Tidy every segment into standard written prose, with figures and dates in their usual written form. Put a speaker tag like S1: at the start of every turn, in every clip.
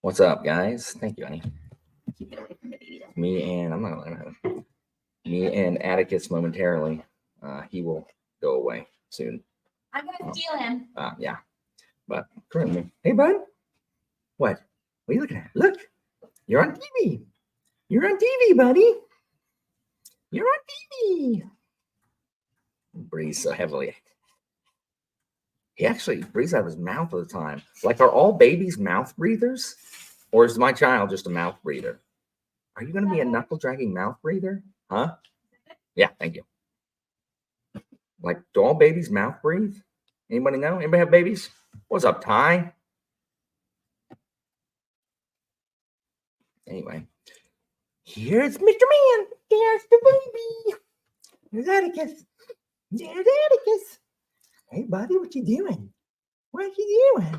S1: What's up, guys? Thank you, honey.
S2: Keep it away from the baby.
S1: I'm not gonna let him. Me and Atticus momentarily. He will go away soon.
S2: I'm gonna steal him.
S1: Yeah. But currently, hey, bud. What are you looking at? Look, you're on TV. You're on TV, buddy. You're on TV. Breathes so heavily. He actually breathes out of his mouth all the time. Like, are all babies mouth breathers? Or is my child just a mouth breather? Are you going to be a knuckle-dragging mouth breather? Huh? Yeah, thank you. Like, do all babies mouth breathe? Anybody know? Anybody have babies? What's up, Ty? Anyway. Here's Mr. Man. There's the baby. There's Atticus. There's Atticus. Hey, buddy, what you doing? What you doing?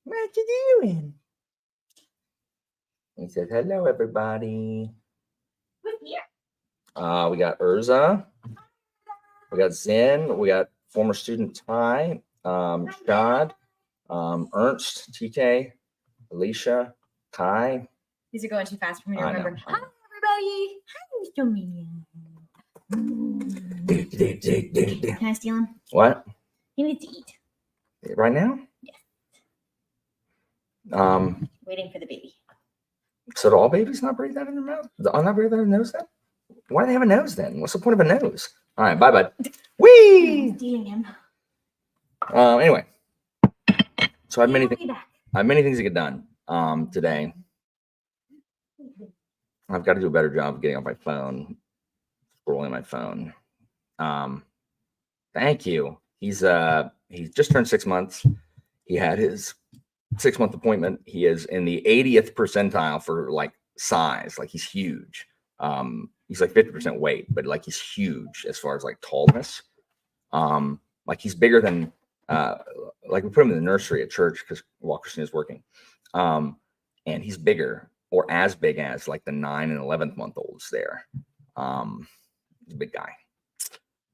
S1: What you doing? He says, hello, everybody.
S2: Who's here?
S1: We got Urza. We got Zen. We got former student Ty, Shad, Ernst, TK, Alicia, Kai.
S2: These are going too fast for me to remember.
S1: I
S2: Hi,
S1: know.
S2: everybody. Hi, Mr. Man. Can I steal him?
S1: What?
S2: He needs to eat.
S1: Right now?
S2: Yes.
S1: Waiting
S2: for the baby.
S1: So do all babies not breathe out of their mouth? Not breathe out of their nose then? Why do they have a nose then? What's the point of a nose? All right, bye, bud. Whee!
S2: I'm stealing him.
S1: Anyway. So I have many things to get done today. I've got to do a better job of getting off my phone, scrolling my phone. Thank you. He's just turned 6 months. He had his 6-month appointment. He is in the 80th percentile for like size. Like, he's huge. He's like 50% weight, but like he's huge as far as like tallness. Like, he's bigger than like we put him in the nursery at church because while Christina's working. And he's bigger or as big as like the 9 and 11th month olds there. He's a big guy.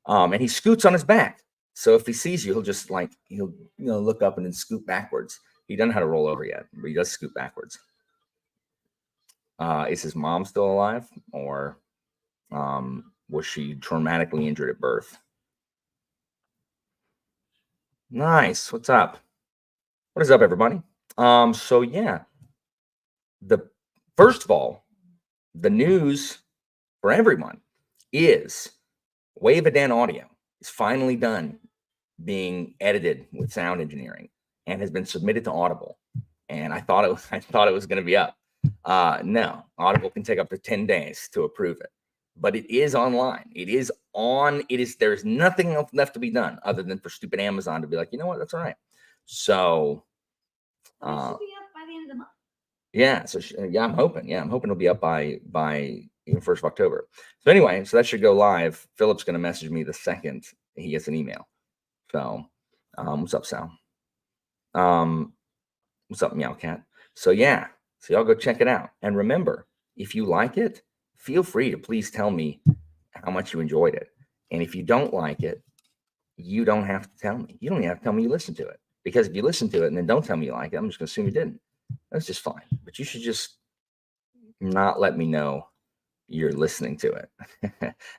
S1: And he scoots on his back. So if he sees you, he'll just like, he'll look up and then scoot backwards. He doesn't know how to roll over yet, but he does scoot backwards. Is his mom still alive, or was she traumatically injured at birth? Nice. What's up? What is up, everybody? So yeah, first of all, the news for everyone is Wave of Dan audio is finally done being edited with sound engineering and has been submitted to Audible. And I thought it was going to be up. No, Audible can take up to 10 days to approve it, but it is online. It is on. There's nothing else left to be done other than for stupid Amazon to be like, you know what, that's all right. So,
S2: it should be up by the end of the month.
S1: Yeah. So I'm hoping. Yeah, I'm hoping it'll be up by even 1st of October. So anyway, so that should go live. Philip's going to message me the second he gets an email. So, what's up, Sal? What's up, Meow Cat? So yeah, so y'all go check it out. And remember, if you like it, feel free to please tell me how much you enjoyed it. And if you don't like it, you don't have to tell me. You don't even have to tell me you listened to it. Because if you listen to it and then don't tell me you like it, I'm just going to assume you didn't. That's just fine. But you should just not let me know you're listening to it.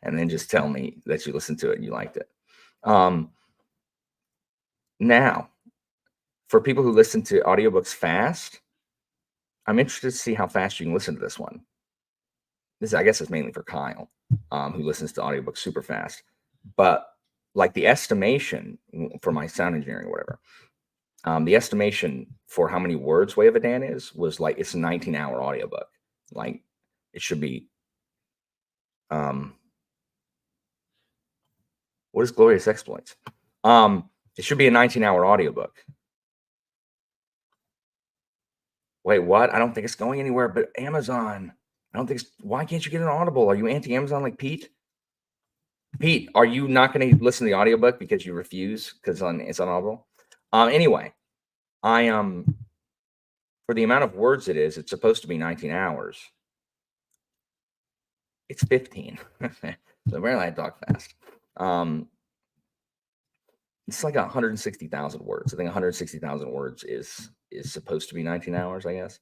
S1: And then just tell me that you listened to it and you liked it. Now, for people who listen to audiobooks fast, I'm interested to see how fast you can listen to this one. I guess it's mainly for Kyle, who listens to audiobooks super fast. But like the estimation for my sound engineering or whatever, the estimation for how many words Way of a Dan was like, it's a 19-hour audiobook. Like, it should be, what is Glorious Exploits? It should be a 19-hour audiobook. Wait, what? I don't think it's going anywhere but Amazon. I don't think why can't you get an Audible? Are you anti-Amazon like Pete? Pete, are you not going to listen to the audiobook because you refuse because it's on Audible? Anyway, I for the amount of words it's supposed to be 19 hours. It's 15. So apparently I talk fast. It's like 160,000 words. I think 160,000 words is is supposed to be 19 hours, I guess.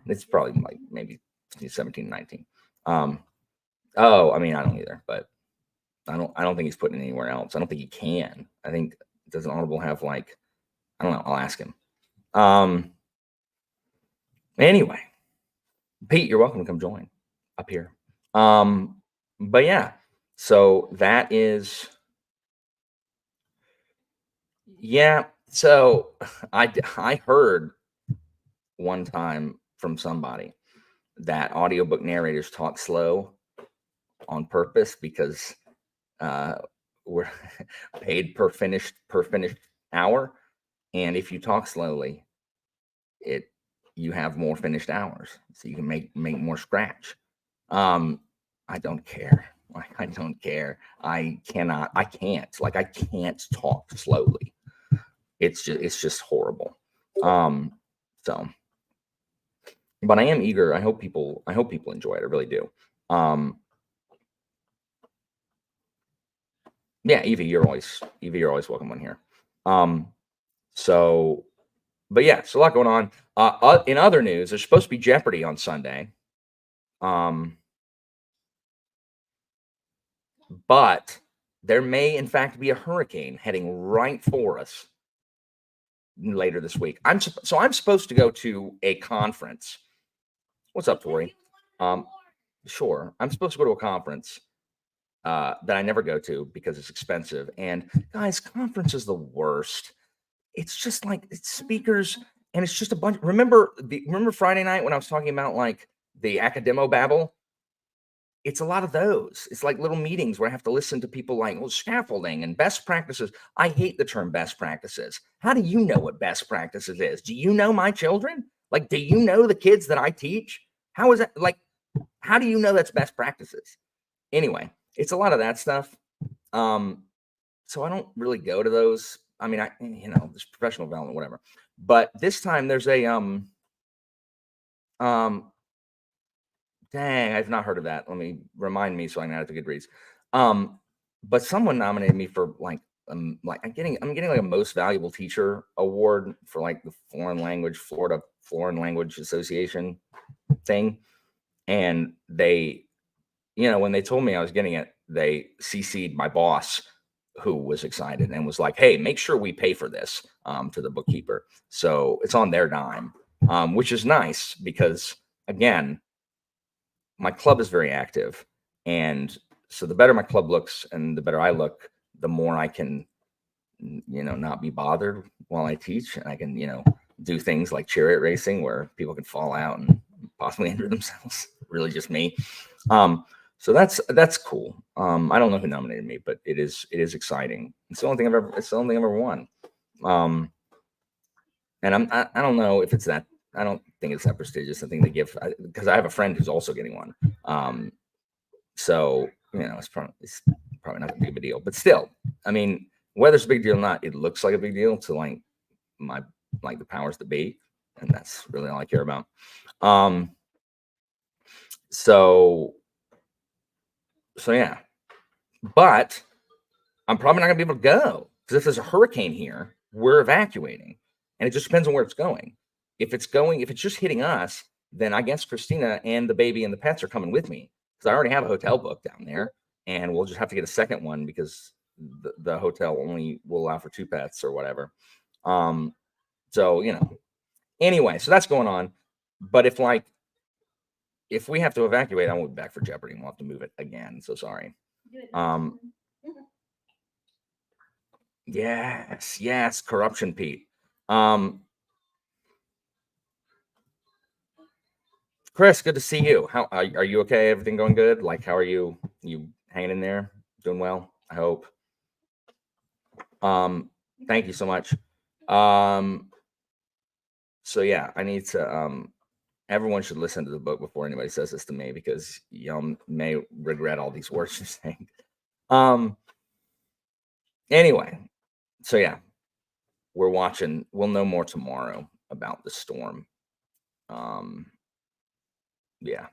S1: It's probably like maybe 17 and 19. Oh, I mean, I don't either, but I don't think he's putting it anywhere else. I don't think he can. I think, does an Audible have like, I don't know, I'll ask him. Anyway, Pete, you're welcome to come join up here. But yeah, so that is, yeah. So I heard one time from somebody that audiobook narrators talk slow on purpose because we're paid per finished hour, and if you talk slowly, you have more finished hours, so you can make more scratch. I don't care. Like, I don't care. I can't talk slowly. It's just horrible. So, but I am eager. I hope people enjoy it. I really do. Yeah, Evie, you're always welcome on here. So, but yeah, so a lot going on. In other news, there's supposed to be Jeopardy on Sunday. But there may, in fact, be a hurricane heading right for us later this week. I'm supposed to go to a conference. What's up, Tori? Sure. I'm supposed to go to a conference that I never go to because it's expensive. And guys, conference is the worst. It's just like, it's speakers, and it's just a bunch. Remember Friday night when I was talking about like the academobabble? It's a lot of those. It's like little meetings where I have to listen to people like, well, scaffolding and best practices. I hate the term best practices. How do you know what best practices is? Do you know my children? Like, do you know the kids that I teach? How is that? Like, how do you know that's best practices? Anyway, it's a lot of that stuff. So I don't really go to those. I mean, there's professional development, whatever. But this time there's a dang, I've not heard of that. Let me remind me so I can add it to Goodreads. But someone nominated me for like I'm getting like a most valuable teacher award for like the Florida Foreign Language Association thing. And they, when they told me I was getting it, they CC'd my boss, who was excited and was like, hey, make sure we pay for this to the bookkeeper. So it's on their dime, which is nice because, again, my club is very active. And so the better my club looks and the better I look, the more I can, not be bothered while I teach. And I can, do things like chariot racing where people can fall out and possibly injure themselves. Really just me. So that's cool. I don't know who nominated me, but it is exciting. It's the only thing I've ever won. And I don't know if it's that. I don't think it's that prestigious. I think they give, because I have a friend who's also getting one. So it's probably not that big of a deal, but still, I mean, whether it's a big deal or not, it looks like a big deal to like the powers that be, and that's really all I care about. So yeah, but I'm probably not gonna be able to go because if there's a hurricane here, we're evacuating, and it just depends on where it's going. If it's just hitting us, then I guess Christina and the baby and the pets are coming with me because I already have a hotel booked down there, and we'll just have to get a second one because the hotel only will allow for 2 pets or whatever. So anyway, so that's going on. But if we have to evacuate, I won't be back for Jeopardy. We'll have to move it again. So sorry. Yes, corruption, Pete. Chris, good to see you. How are you? Okay, everything going good? Like, how are you? You hanging in there? Doing well? I hope. Thank you so much. So yeah, I need to. Everyone should listen to the book before anybody says this to me because y'all may regret all these words you're saying. Anyway, so yeah, we're watching. We'll know more tomorrow about the storm. Yeah.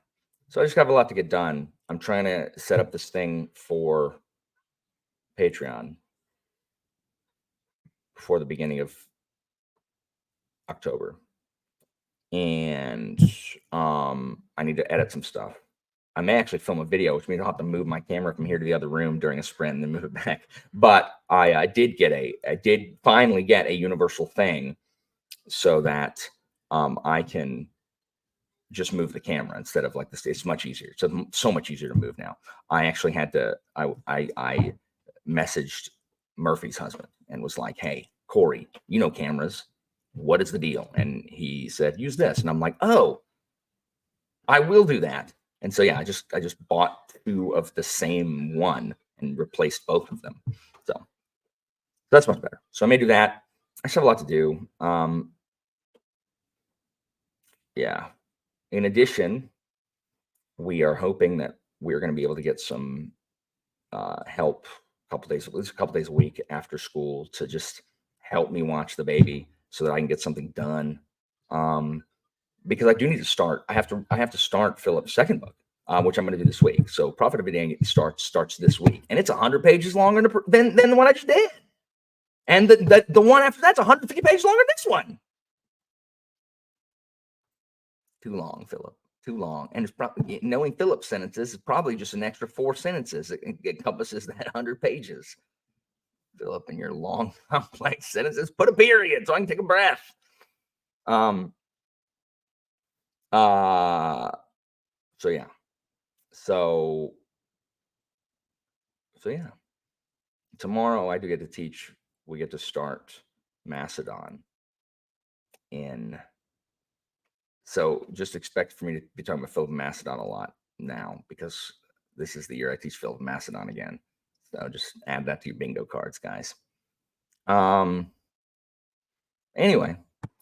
S1: So I just have a lot to get done. I'm trying to set up this thing for Patreon before the beginning of October. And I need to edit some stuff. I may actually film a video, which means I'll have to move my camera from here to the other room during a sprint and then move it back. But I did finally get a universal thing so that I can just move the camera instead of like this. It's much easier. It's so much easier to move now. I actually had to, I messaged Murphy's husband and was like, hey, Corey, you know cameras. What is the deal? And he said, use this. And I'm like, oh, I will do that. And so, yeah, I just bought 2 of the same one and replaced both of them. So that's much better. So I may do that. I still have a lot to do. Yeah. In addition, we are hoping that we're going to be able to get some help at least a couple days a week after school to just help me watch the baby so that I can get something done. Because I do need to start. I have to start Philip's second book, which I'm going to do this week. So Prophet of a Day starts this week, and it's 100 pages longer than the one I just did, and the one after that's 150 pages longer than this one. Too long, Philip. Too long, and it's probably, knowing Philip's sentences is probably just an extra 4 sentences that encompasses that 100 pages. Philip and your long, complex sentences. Put a period so I can take a breath. So yeah. So yeah. Tomorrow I do get to teach. We get to start Macedon so just expect for me to be talking about Philip and Macedon a lot now, because this is the year I teach Philip and Macedon again. So just add that to your bingo cards, guys. Anyway,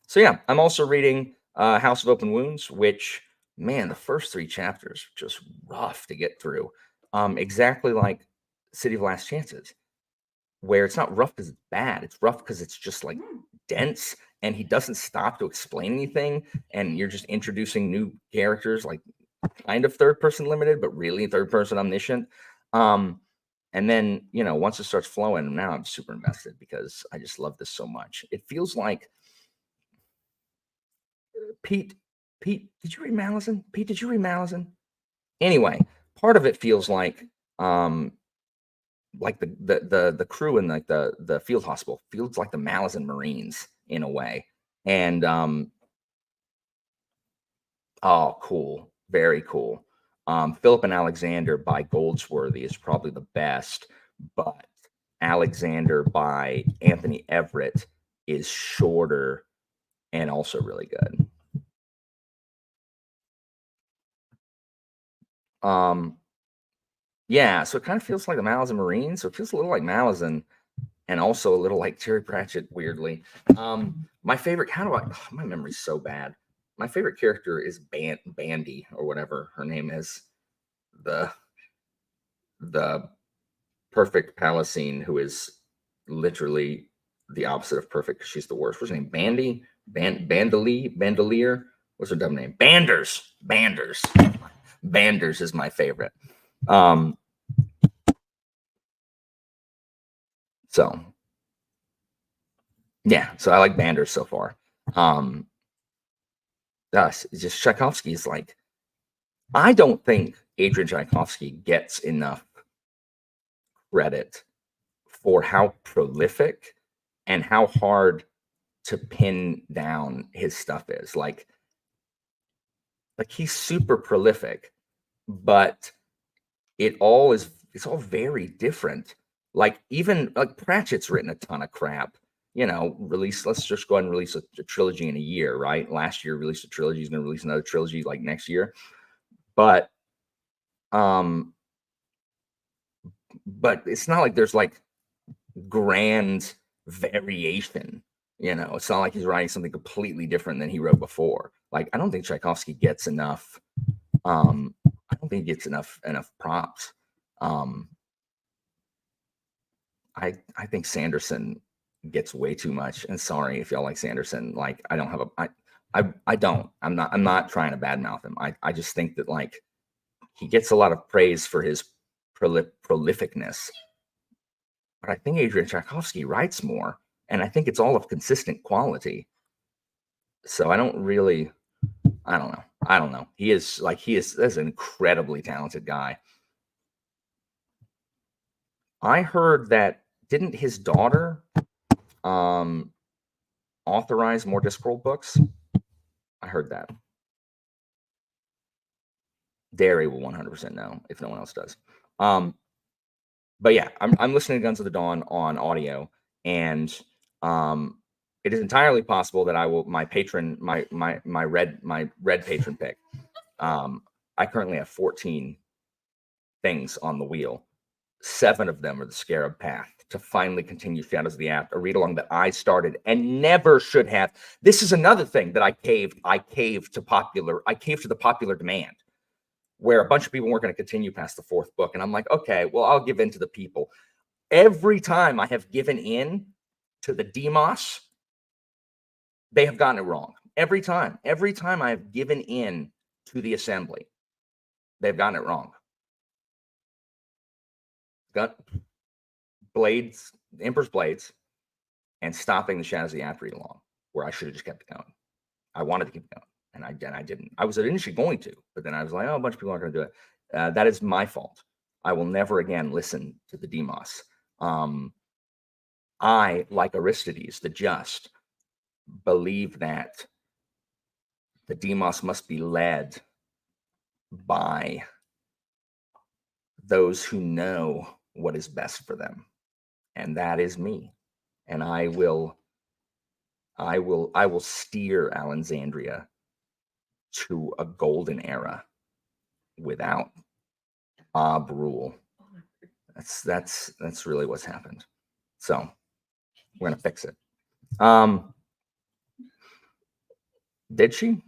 S1: so yeah, I'm also reading House of Open Wounds, which, man, the first 3 chapters are just rough to get through. Exactly like City of Last Chances, where it's not rough because it's bad. It's rough because it's just like dense, and he doesn't stop to explain anything, and you're just introducing new characters, like kind of third person limited, but really third person omniscient. And then, once it starts flowing, now I'm super invested because I just love this so much. It feels like Pete, did you read Malazan? Pete, did you read Malazan? Anyway, part of it feels like the crew in like the field hospital feels like the Malazan Marines in a way. And oh, cool. Very cool. Philip and Alexander by Goldsworthy is probably the best, but Alexander by Anthony Everett is shorter and also really good. Yeah, so it kind of feels like the Malazan Marines. So it feels a little like Malazan and also a little like Terry Pratchett, weirdly. My favorite, my memory's so bad. My favorite character is Bandy, or whatever her name is. The perfect Palacine, who is literally the opposite of perfect because she's the worst. What's her name? Bandy? Bandolier? What's her dumb name? Banders. Banders is my favorite. So yeah, so I like Banders so far. It's just Tchaikovsky is like, I don't think Adrian Tchaikovsky gets enough credit for how prolific and how hard to pin down his stuff is. Like he's super prolific, but it's all very different. Like even like Pratchett's written a ton of crap. Let's just go ahead and release a trilogy in a year, right? Last year released a trilogy, he's gonna release another trilogy like next year. But it's not like there's like grand variation. It's not like he's writing something completely different than he wrote before. Like, I don't think Tchaikovsky gets enough. I don't think he gets enough props. I think Sanderson gets way too much. And sorry if y'all like Sanderson. Like, I don't have I don't. I'm not trying to badmouth him. I just think that like he gets a lot of praise for his prolificness. But I think Adrian Tchaikovsky writes more, and I think it's all of consistent quality. So I don't know. He is that's an incredibly talented guy. I heard that didn't his daughter authorize more Discworld books? I heard that. Derry will 100% know if no one else does. But yeah, I'm listening to Guns of the Dawn on audio, and it is entirely possible that I will my red patron pick. I currently have 14 things on the wheel. 7 of them are the Scarab Path to finally continue Shadows of the Apt, a read along that I started and never should have. This is another thing that I caved to the popular demand, where a bunch of people weren't going to continue past the 4th book. And I'm like, okay, well, I'll give in to the people. Every time I have given in to the demos, they have gotten it wrong. Every time I have given in to the assembly, they've gotten it wrong. Got Blades, Emperor's Blades, and stopping the Shadows of the Apt read along, where I should have just kept it going. I wanted to keep it going, and I didn't. I was initially going to, but then I was like, oh, a bunch of people aren't going to do it. That is my fault. I will never again listen to the demos. I, like Aristides, the just, believe that the demos must be led by those who know what is best for them, and that is me. And I will steer Alexandria to a golden era without Ob rule. That's really what's happened. So we're gonna fix it. Did she?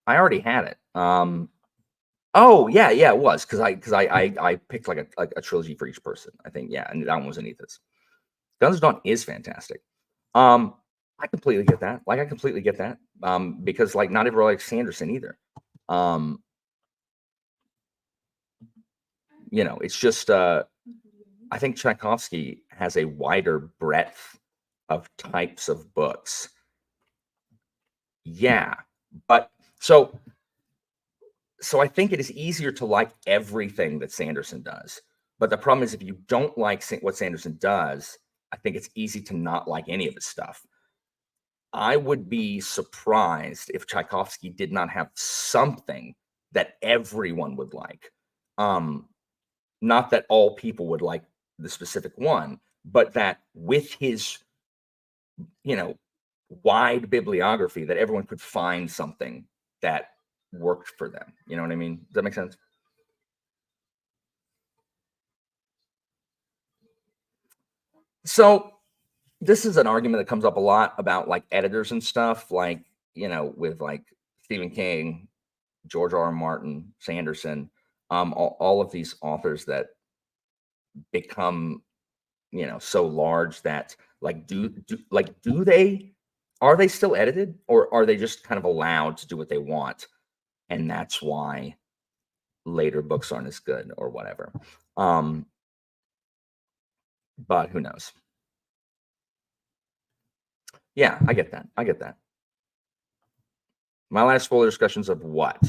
S1: I already had it. Oh yeah, it was because I picked like a trilogy for each person. I think, yeah, and that one was Anita's. Guns of Dawn is fantastic. I completely get that. I completely get that. Because not everyone likes Sanderson either. It's just I think Tchaikovsky has a wider breadth of types of books. Yeah, but so I think it is easier to like everything that Sanderson does. But the problem is, if you don't like what Sanderson does, I think it's easy to not like any of his stuff. I would be surprised if Tchaikovsky did not have something that everyone would like. Not that all people would like the specific one, but that with his, wide bibliography, that everyone could find something that worked for them. You know what I mean? Does that make sense? So this is an argument that comes up a lot about editors and stuff, with Stephen King, George R.R. Martin, Sanderson, all of these authors that become, so large that are they still edited, or are they just kind of allowed to do what they want? And that's why later books aren't as good or whatever. But who knows? Yeah, I get that. My last spoiler discussions of what?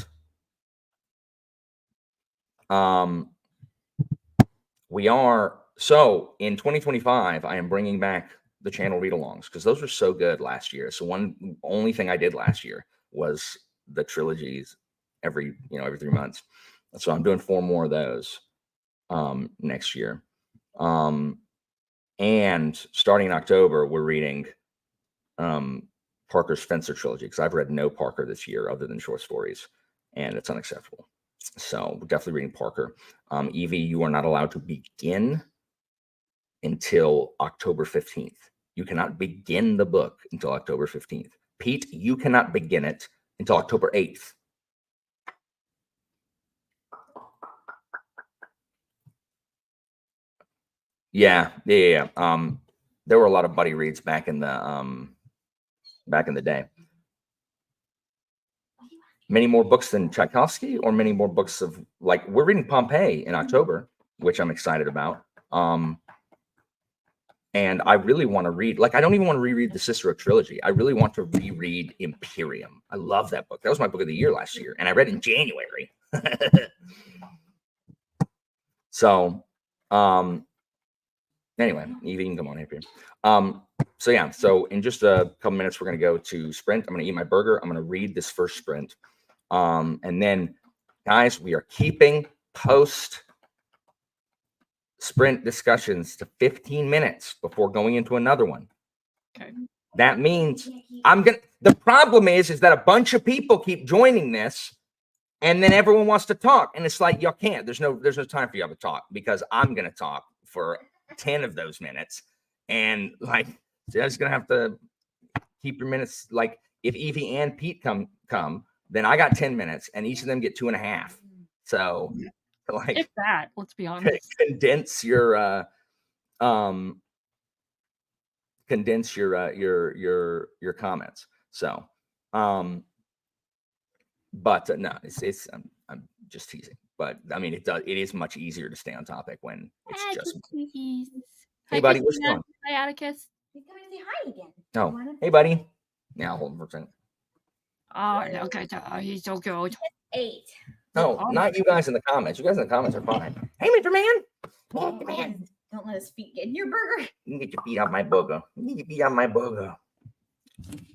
S1: We are, so in 2025, I am bringing back the channel read-alongs because those were so good last year. So only thing I did last year was the trilogies every 3 months. So I'm doing 4 more of those next year. And starting in October, we're reading Parker's Fencer trilogy, because I've read no Parker this year other than short stories, and it's unacceptable. So we're definitely reading Parker. Evie, you are not allowed to begin until October 15th. You cannot begin the book until October 15th. Pete, you cannot begin it until October 8th. Yeah. There were a lot of buddy reads back in the day. Many more books than Tchaikovsky, or many more books of we're reading Pompeii in October, which I'm excited about. And I really want to read, like, I don't even want to reread the Cicero trilogy. I really want to reread Imperium. I love that book. That was my book of the year last year, and I read it in January. So, anyway, Evie, you can come on here. So yeah, so in just a couple minutes, we're going to go to sprint. I'm going to eat my burger. I'm going to read this first sprint. And then, guys, we are keeping post sprint discussions to 15 minutes before going into another one.
S3: Okay.
S1: That means the problem is that a bunch of people keep joining this, and then everyone wants to talk, and it's like, y'all can't. There's no time for y'all to talk, because I'm gonna talk for 10 of those minutes, and like, you're just gonna have to keep your minutes. Like, if Evie and Pete come, then I got 10 minutes, and each of them get 2.5. So, like,
S3: If that, let's be honest.
S1: condense your comments. So, but no, it's I'm just teasing. But I mean, it is much easier to stay on topic when it's just. Hey, buddy, what's going on?
S3: Hi, Atticus.
S2: He's coming to say hi again.
S1: No, hey, buddy. Now, hold on for a second.
S3: Oh, okay, he's so good.
S2: 8.
S1: No, not you guys in the comments. You guys in the comments are fine. Hey, Mr. Man.
S2: Mr. Man, don't let his feet get in your burger.
S1: You get your feet off my burger. You get your feet off my burger.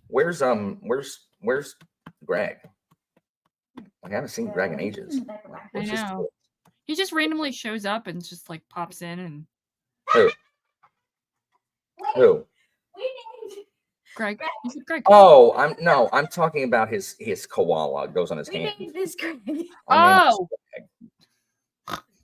S1: Where's Greg? I haven't seen Greg in ages.
S3: I know. He just randomly shows up and just like pops in and.
S1: Who?
S3: Greg. Greg.
S1: Oh, I'm talking about his koala goes on his hand.
S2: We named this Greg.
S3: Oh.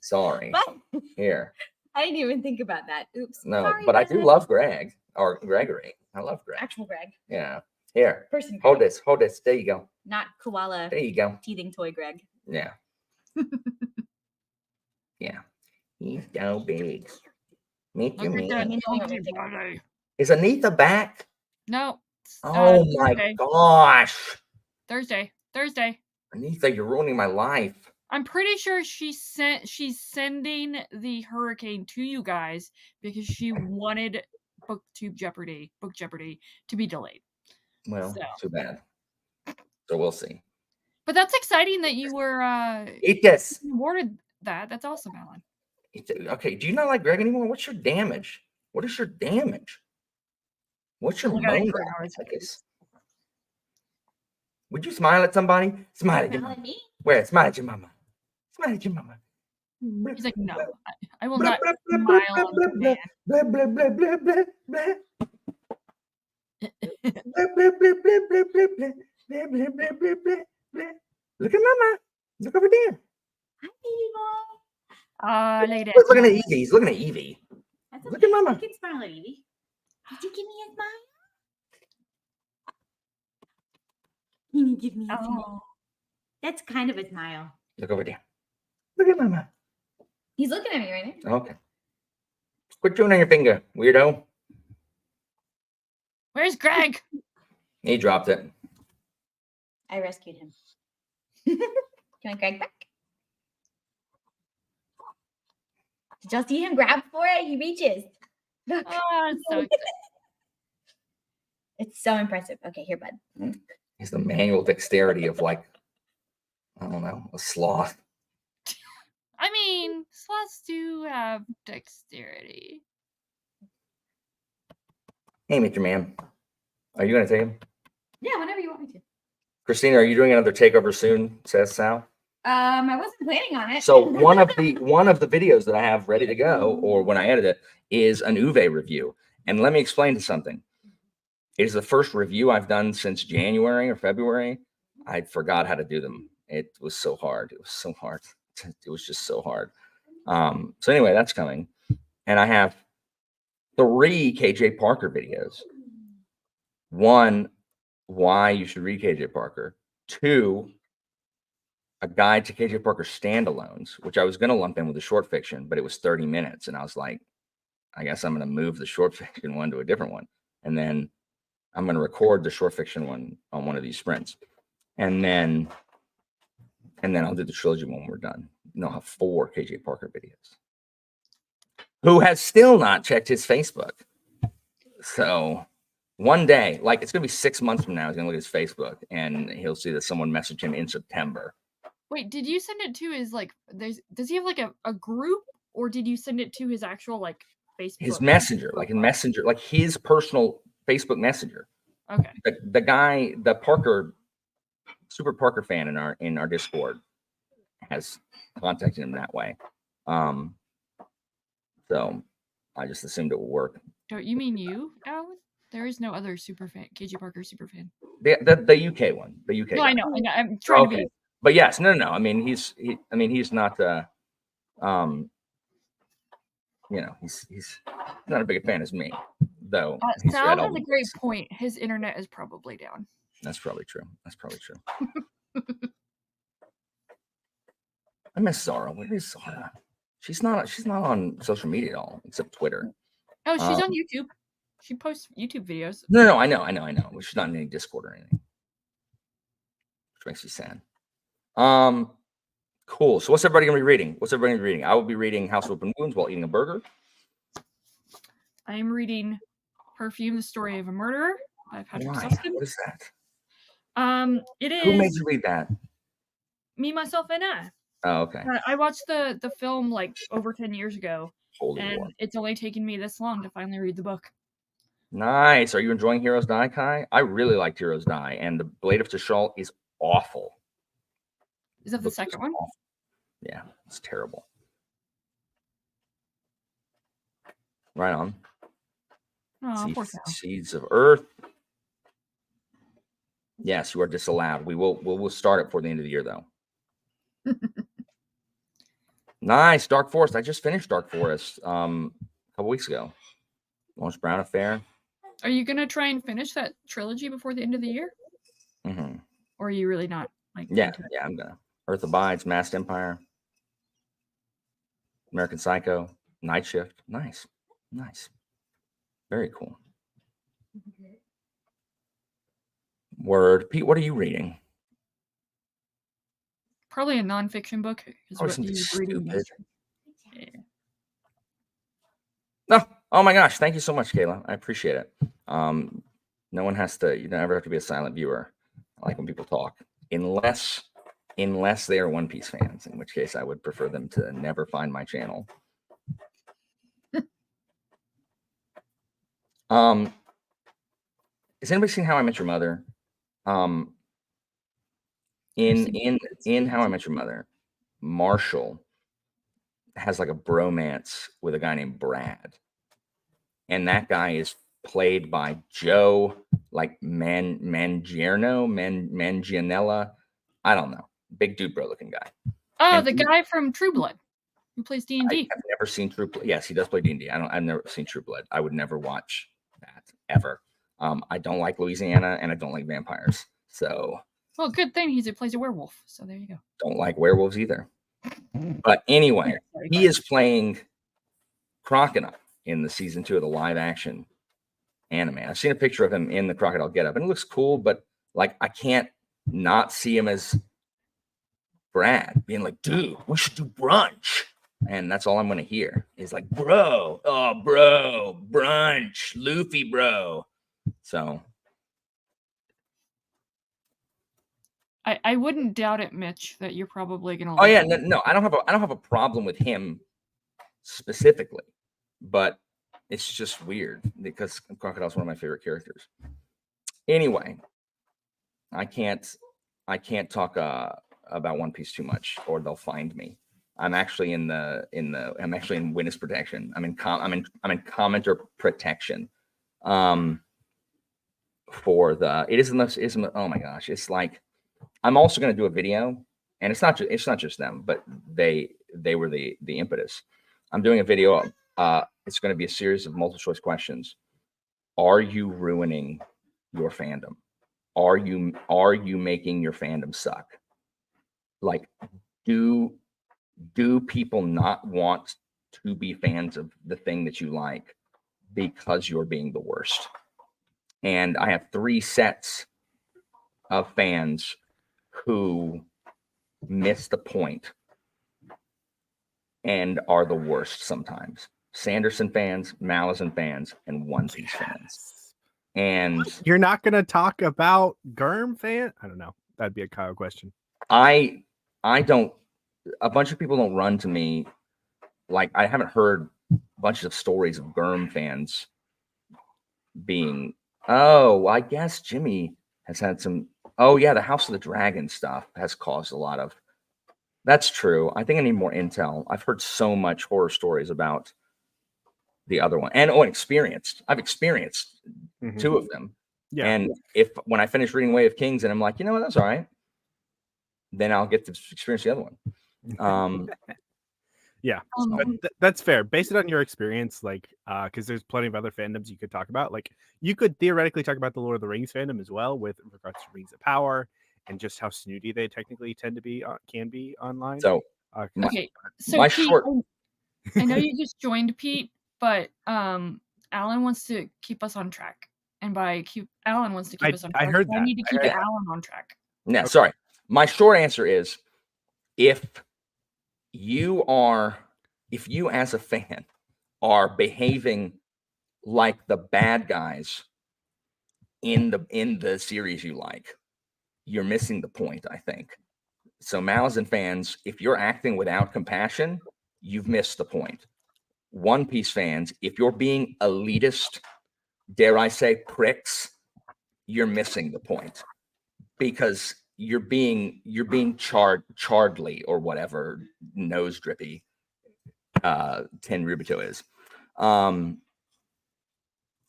S1: Sorry.
S2: What?
S1: Here.
S2: I didn't even think about that. Oops.
S1: No,
S2: Sorry,
S1: but I do love Greg or Gregory. I love Greg.
S2: Actual Greg.
S1: Yeah. Here.
S2: Person
S1: Hold
S2: Greg.
S1: this. There you go.
S2: Not koala.
S1: There you go.
S2: Teething toy Greg.
S1: Yeah. Yeah. He's so big. Meet you, man. Is Anita back?
S3: No.
S1: Oh my gosh.
S3: Thursday.
S1: Anita, you're ruining my life.
S3: I'm pretty sure she's sending the hurricane to you guys because she wanted Book Jeopardy to be delayed.
S1: Well, too bad. So we'll see.
S3: But that's exciting that you were awarded that. That's awesome, Alan.
S1: Okay, do you not like Greg anymore? What's your damage? What is your damage? What's your moan? Would you smile at somebody? Smile at your mama.
S2: Me?
S1: Where? Smile at your mama. Smile at your mama.
S3: He's like, no, I will not smile on command.
S1: Blah, blah, blah, blah, blah, blah. Blah, blah, blah, blah, blah, blah, blah. Blah, blah, blah, blah, blah, blah. Look at mama. Look over there.
S2: Hi, baby boy.
S3: Look at
S1: He's looking at Evie. He's looking at Evie.
S2: That's
S1: Look at mama.
S2: You can smile at Evie. Did you give me a smile? Can you give me a smile? That's kind of a smile.
S1: Look over there. Look at mama.
S2: He's looking at me right now.
S1: Okay. Quit chewing on your finger, weirdo.
S3: Where's Greg?
S1: He dropped it.
S2: I rescued him. Can I Greg back? Did y'all see him grab for it? He reaches. Look.
S3: Oh, so good.
S2: It's so impressive. Okay, here, bud.
S1: He's the manual dexterity of, like, I don't know, a sloth.
S3: I mean, sloths do have dexterity.
S1: Hey, Mr. Man. Are you going to take him?
S2: Yeah, whenever you want me to.
S1: Christina, are you doing another takeover soon, says Sal?
S2: I wasn't planning on it.
S1: So one of the videos that I have ready to go, or when I edit it, is an Uwe review. And let me explain to something. It is the first review I've done since January or February. I forgot how to do them. It was so hard. It was so hard. It was just so hard. So anyway, that's coming. And I have 3 KJ Parker videos. 1, why you should read KJ Parker. 2, a guide to KJ Parker standalones, which I was going to lump in with the short fiction, but it was 30 minutes. And I was like, I guess I'm going to move the short fiction one to a different one. And then I'm going to record the short fiction one on one of these sprints. And then I'll do the trilogy when we're done. And I'll have 4 KJ Parker videos. Who has still not checked his Facebook. So one day, like it's gonna be 6 months from now, he's gonna look at his Facebook and he'll see that someone messaged him in September.
S3: Wait, did you send it to his like? Does he have like a group, or did you send it to his actual like Facebook?
S1: His messenger, like in Messenger, like his personal Facebook Messenger.
S3: Okay.
S1: The guy, the Super Parker fan in our Discord has contacted him that way. So I just assumed it would work.
S3: Don't you mean you, Alan? There is no other super fan, KG Parker super fan.
S1: The UK one, the UK.
S3: No,
S1: guy.
S3: I know. I'm trying to be.
S1: But yes, no. I mean, he's not. You know, he's not a big fan as me, though.
S3: Sal has a great point. His internet is probably down.
S1: That's probably true. I miss Zara. Where is Zara? She's not on social media at all, except Twitter.
S3: Oh, she's on YouTube. She posts YouTube videos.
S1: No, I know. She's not in any Discord or anything, which makes me sad. Cool. So what's everybody gonna be reading? I will be reading House of Open Wounds while eating a burger.
S3: I am reading Perfume: The Story of a Murderer by Patrick
S1: Why?
S3: Susskind.
S1: What is that?
S3: It is.
S1: Who made you read that?
S3: Me, Myself, and I.
S1: Oh, okay.
S3: I watched the film like over 10 years ago,
S1: Holy war.
S3: it's only taken me this long to finally read the book.
S1: Nice. Are you enjoying Heroes Die, Kai? I really liked Heroes Die, and the Blade of Tashal is awful.
S3: Is that the second one?
S1: Awful. Yeah, it's terrible. Right on.
S3: Oh, poor Sal.
S1: Seeds of Earth. Yes, you are disallowed. We'll start it before the end of the year, though. Nice. Dark Forest. I just finished Dark Forest a couple weeks ago. Lawrence Brown Affair.
S3: Are you gonna try and finish that trilogy before the end of the year?
S1: Mm-hmm.
S3: Or are you really not? Like,
S1: yeah, I'm gonna. Earth Abides, Masked Empire, American Psycho, Night Shift. Nice. Very cool. Word. Pete, what are you reading?
S3: Probably a nonfiction book. Is what
S1: something
S3: you're reading.
S1: stupid. Yeah. Oh my gosh! Thank you so much, Kayla. I appreciate it. No one has to. You never have to be a silent viewer. I like when people talk, unless they are One Piece fans, in which case I would prefer them to never find my channel. Has anybody seen How I Met Your Mother? In How I Met Your Mother, Marshall has like a bromance with a guy named Brad, and that guy is played by Joe Manganiella. I don't know, big dude bro looking guy.
S3: Oh, the guy from True Blood who plays D&D.
S1: I've never seen True Blood. Yes, he does play D&D. I've never seen True Blood. I would never watch that ever. I don't like Louisiana and I don't like vampires. So
S3: well, good thing he plays a werewolf. So there you go.
S1: Don't like werewolves either. But anyway, he is playing Crocodile in the season 2 of the live action anime. I've seen a picture of him in the crocodile getup, and it looks cool. But like, I can't not see him as Brad being like, "Dude, we should do brunch." And that's all I'm going to hear is like, "Bro, oh, bro, brunch, Luffy, bro." So
S3: I wouldn't doubt it, Mitch, that you're probably going to.
S1: Oh yeah, no, I don't have a problem with him specifically, but it's just weird because Crocodile's one of my favorite characters. Anyway, I can't talk about One Piece too much, or they'll find me. I'm actually in witness protection. I'm in commenter protection. For the oh my gosh, it's like I'm also going to do a video, and it's not just them, but they were the impetus. I'm doing a video. It's going to be a series of multiple choice questions. Are you ruining your fandom? Are you making your fandom suck? Like, do people not want to be fans of the thing that you like because you're being the worst? And I have 3 sets of fans who miss the point and are the worst sometimes. Sanderson fans, Malazan fans, and One Piece fans. And
S4: You're not going to talk about Germ fan? I don't know. That'd be a Kyle question.
S1: I don't. A bunch of people don't run to me. Like, I haven't heard bunches of stories of Germ fans being, oh, I guess Jimmy has had some. Oh yeah, the House of the Dragon stuff has caused a lot of. That's true. I think I need more intel. I've heard so much horror stories about the other one, and I've experienced
S4: Mhm.
S1: 2 of them.
S4: Yeah.
S1: And when I finish reading Way of Kings, and I'm like, you know what, that's all right, then I'll get to experience the other one.
S4: Yeah,
S3: Um,
S4: but that's fair. Based on your experience, like, because there's plenty of other fandoms you could talk about. Like, you could theoretically talk about the Lord of the Rings fandom as well, with regards to Rings of Power and just how snooty they technically tend to be, can be online.
S1: So my,
S3: okay, so
S1: my
S3: Pete,
S1: short,
S3: I know you just joined, Pete, but Alan wants to keep us on track, and Alan wants to keep us on
S4: I
S3: track.
S4: heard
S3: I
S4: that.
S3: need to
S4: I
S3: keep
S4: heard that.
S3: Alan on track.
S1: yeah,
S4: Okay.
S1: sorry. My short answer is, if you as a fan are behaving like the bad guys in the series you like, you're missing the point, I think. So Malazan fans, if you're acting without compassion, you've missed the point. One Piece fans, if you're being elitist, dare I say pricks, you're missing the point, because you're being chardly, or whatever nose drippy Ten Rubito is.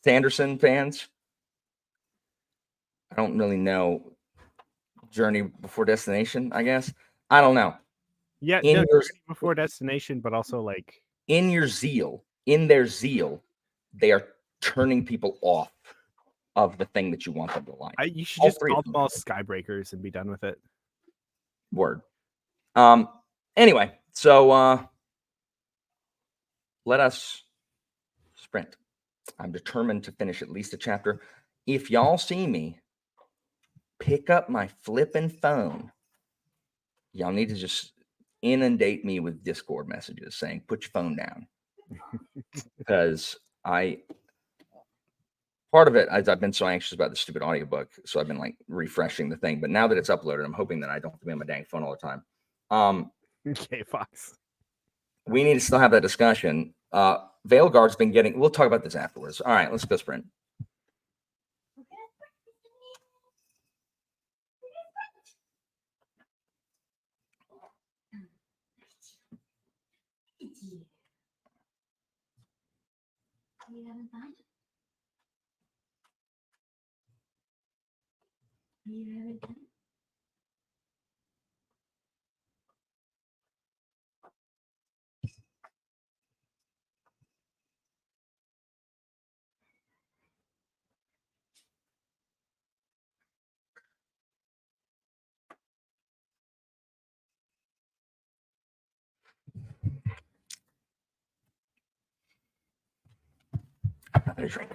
S1: Sanderson fans, I don't really know. Journey Before Destination, I guess. I don't know.
S4: Yeah,
S1: In
S4: no,
S1: your
S4: Journey Before Destination, but also like,
S1: in their zeal, they are turning people off of the thing that you want them to like.
S4: you should
S1: All
S4: just
S1: 3
S4: call
S1: of
S4: them
S1: them.
S4: all Skybreakers and be done with it.
S1: Word. Anyway, so let us sprint. I'm determined to finish at least a chapter. If y'all see me pick up my flippin' phone, y'all need to just inundate me with Discord messages saying, put your phone down. Because part of it is I've been so anxious about the stupid audiobook, so I've been like refreshing the thing. But now that it's uploaded, I'm hoping that I don't have to be on my dang phone all the time.
S4: Okay, Fox.
S1: We need to still have that discussion. Veilguard's been getting. We'll talk about this afterwards. All right, let's go sprint.
S2: You having fun? You having fun?
S1: Another drink.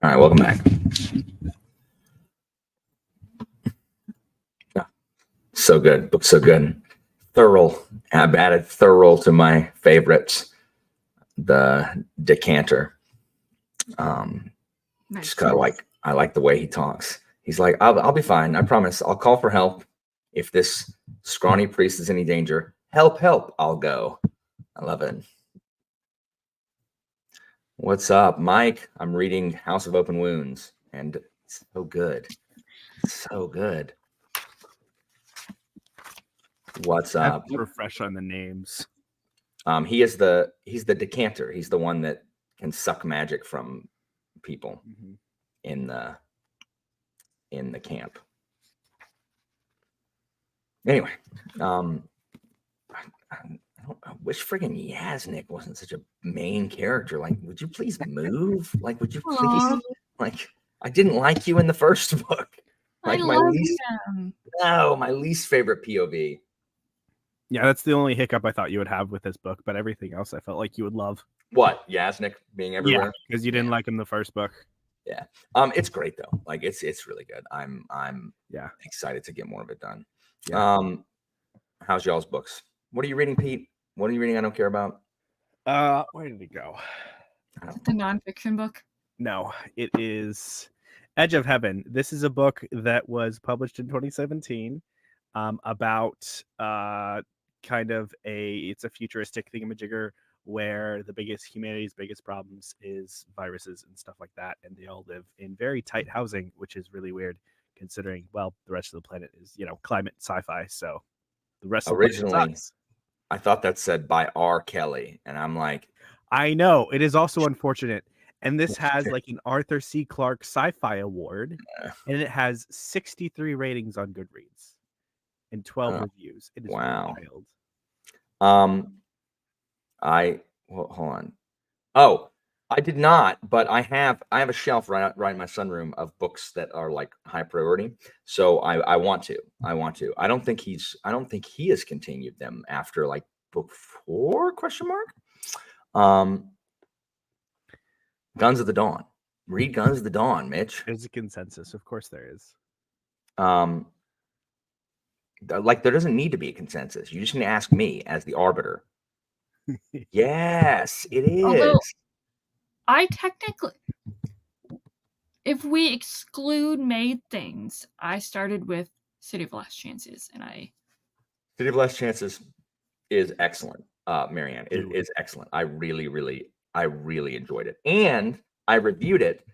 S1: All right, welcome back. So good. Book's so good. Thurl. I've added Thurl to my favorites. The decanter.
S3: Nice.
S1: Just kind of like, I like the way he talks. He's like, I'll be fine. I promise. I'll call for help. If this scrawny priest is in any danger, help, I'll go. I love it. What's up, Mike? I'm reading House of Open Wounds, and it's so good. So good. What's up?
S4: Refresh on the names.
S1: He's the decanter. He's the one that can suck magic from people in the camp. Anyway, I wish friggin' Yasnik wasn't such a main character. Like, would you please move? Like, would you please?
S3: Aw.
S1: Like, I didn't like you in the first book. Like
S3: I
S1: my
S3: love
S1: least,
S3: him.
S1: no, my least favorite POV.
S4: Yeah, that's the only hiccup I thought you would have with this book, but everything else I felt like you would love.
S1: What, Yasnik being everywhere?
S4: Yeah, because you didn't like him the first book.
S1: Yeah. It's great though. Like it's really good. I'm excited to get more of it done.
S4: Yeah.
S1: How's y'all's books? What are you reading, Pete? What are you reading I don't care about?
S4: Where did it go?
S3: The nonfiction book.
S4: No, it is Edge of Heaven. This is a book that was published in 2017 about kind of it's a futuristic thingamajigger where humanity's biggest problems is viruses and stuff like that, and they all live in very tight housing, which is really weird considering, well, the rest of the planet is, climate sci-fi, so the rest of the planet
S1: Originally,
S4: sucks.
S1: I thought that said by R. Kelly, and I'm like,
S4: I know, it is also unfortunate. And this has like an Arthur C. Clarke Sci-Fi Award, and it has 63 ratings on Goodreads and 12 reviews. It is wild.
S1: Hold on. Oh, I did not, but I have a shelf right in my sunroom of books that are like high priority. So I want to. I don't think he has continued them after like book 4 ? Guns of the Dawn. Read Guns of the Dawn, Mitch.
S4: There's a consensus. Of course there is.
S1: Like there doesn't need to be a consensus. You just need to ask me as the arbiter. Yes, it is.
S3: Although, I technically, if we exclude made things, I started with City of Last Chances, and
S1: City of Last Chances is excellent, Marianne. It is excellent. I really enjoyed it. And I reviewed it,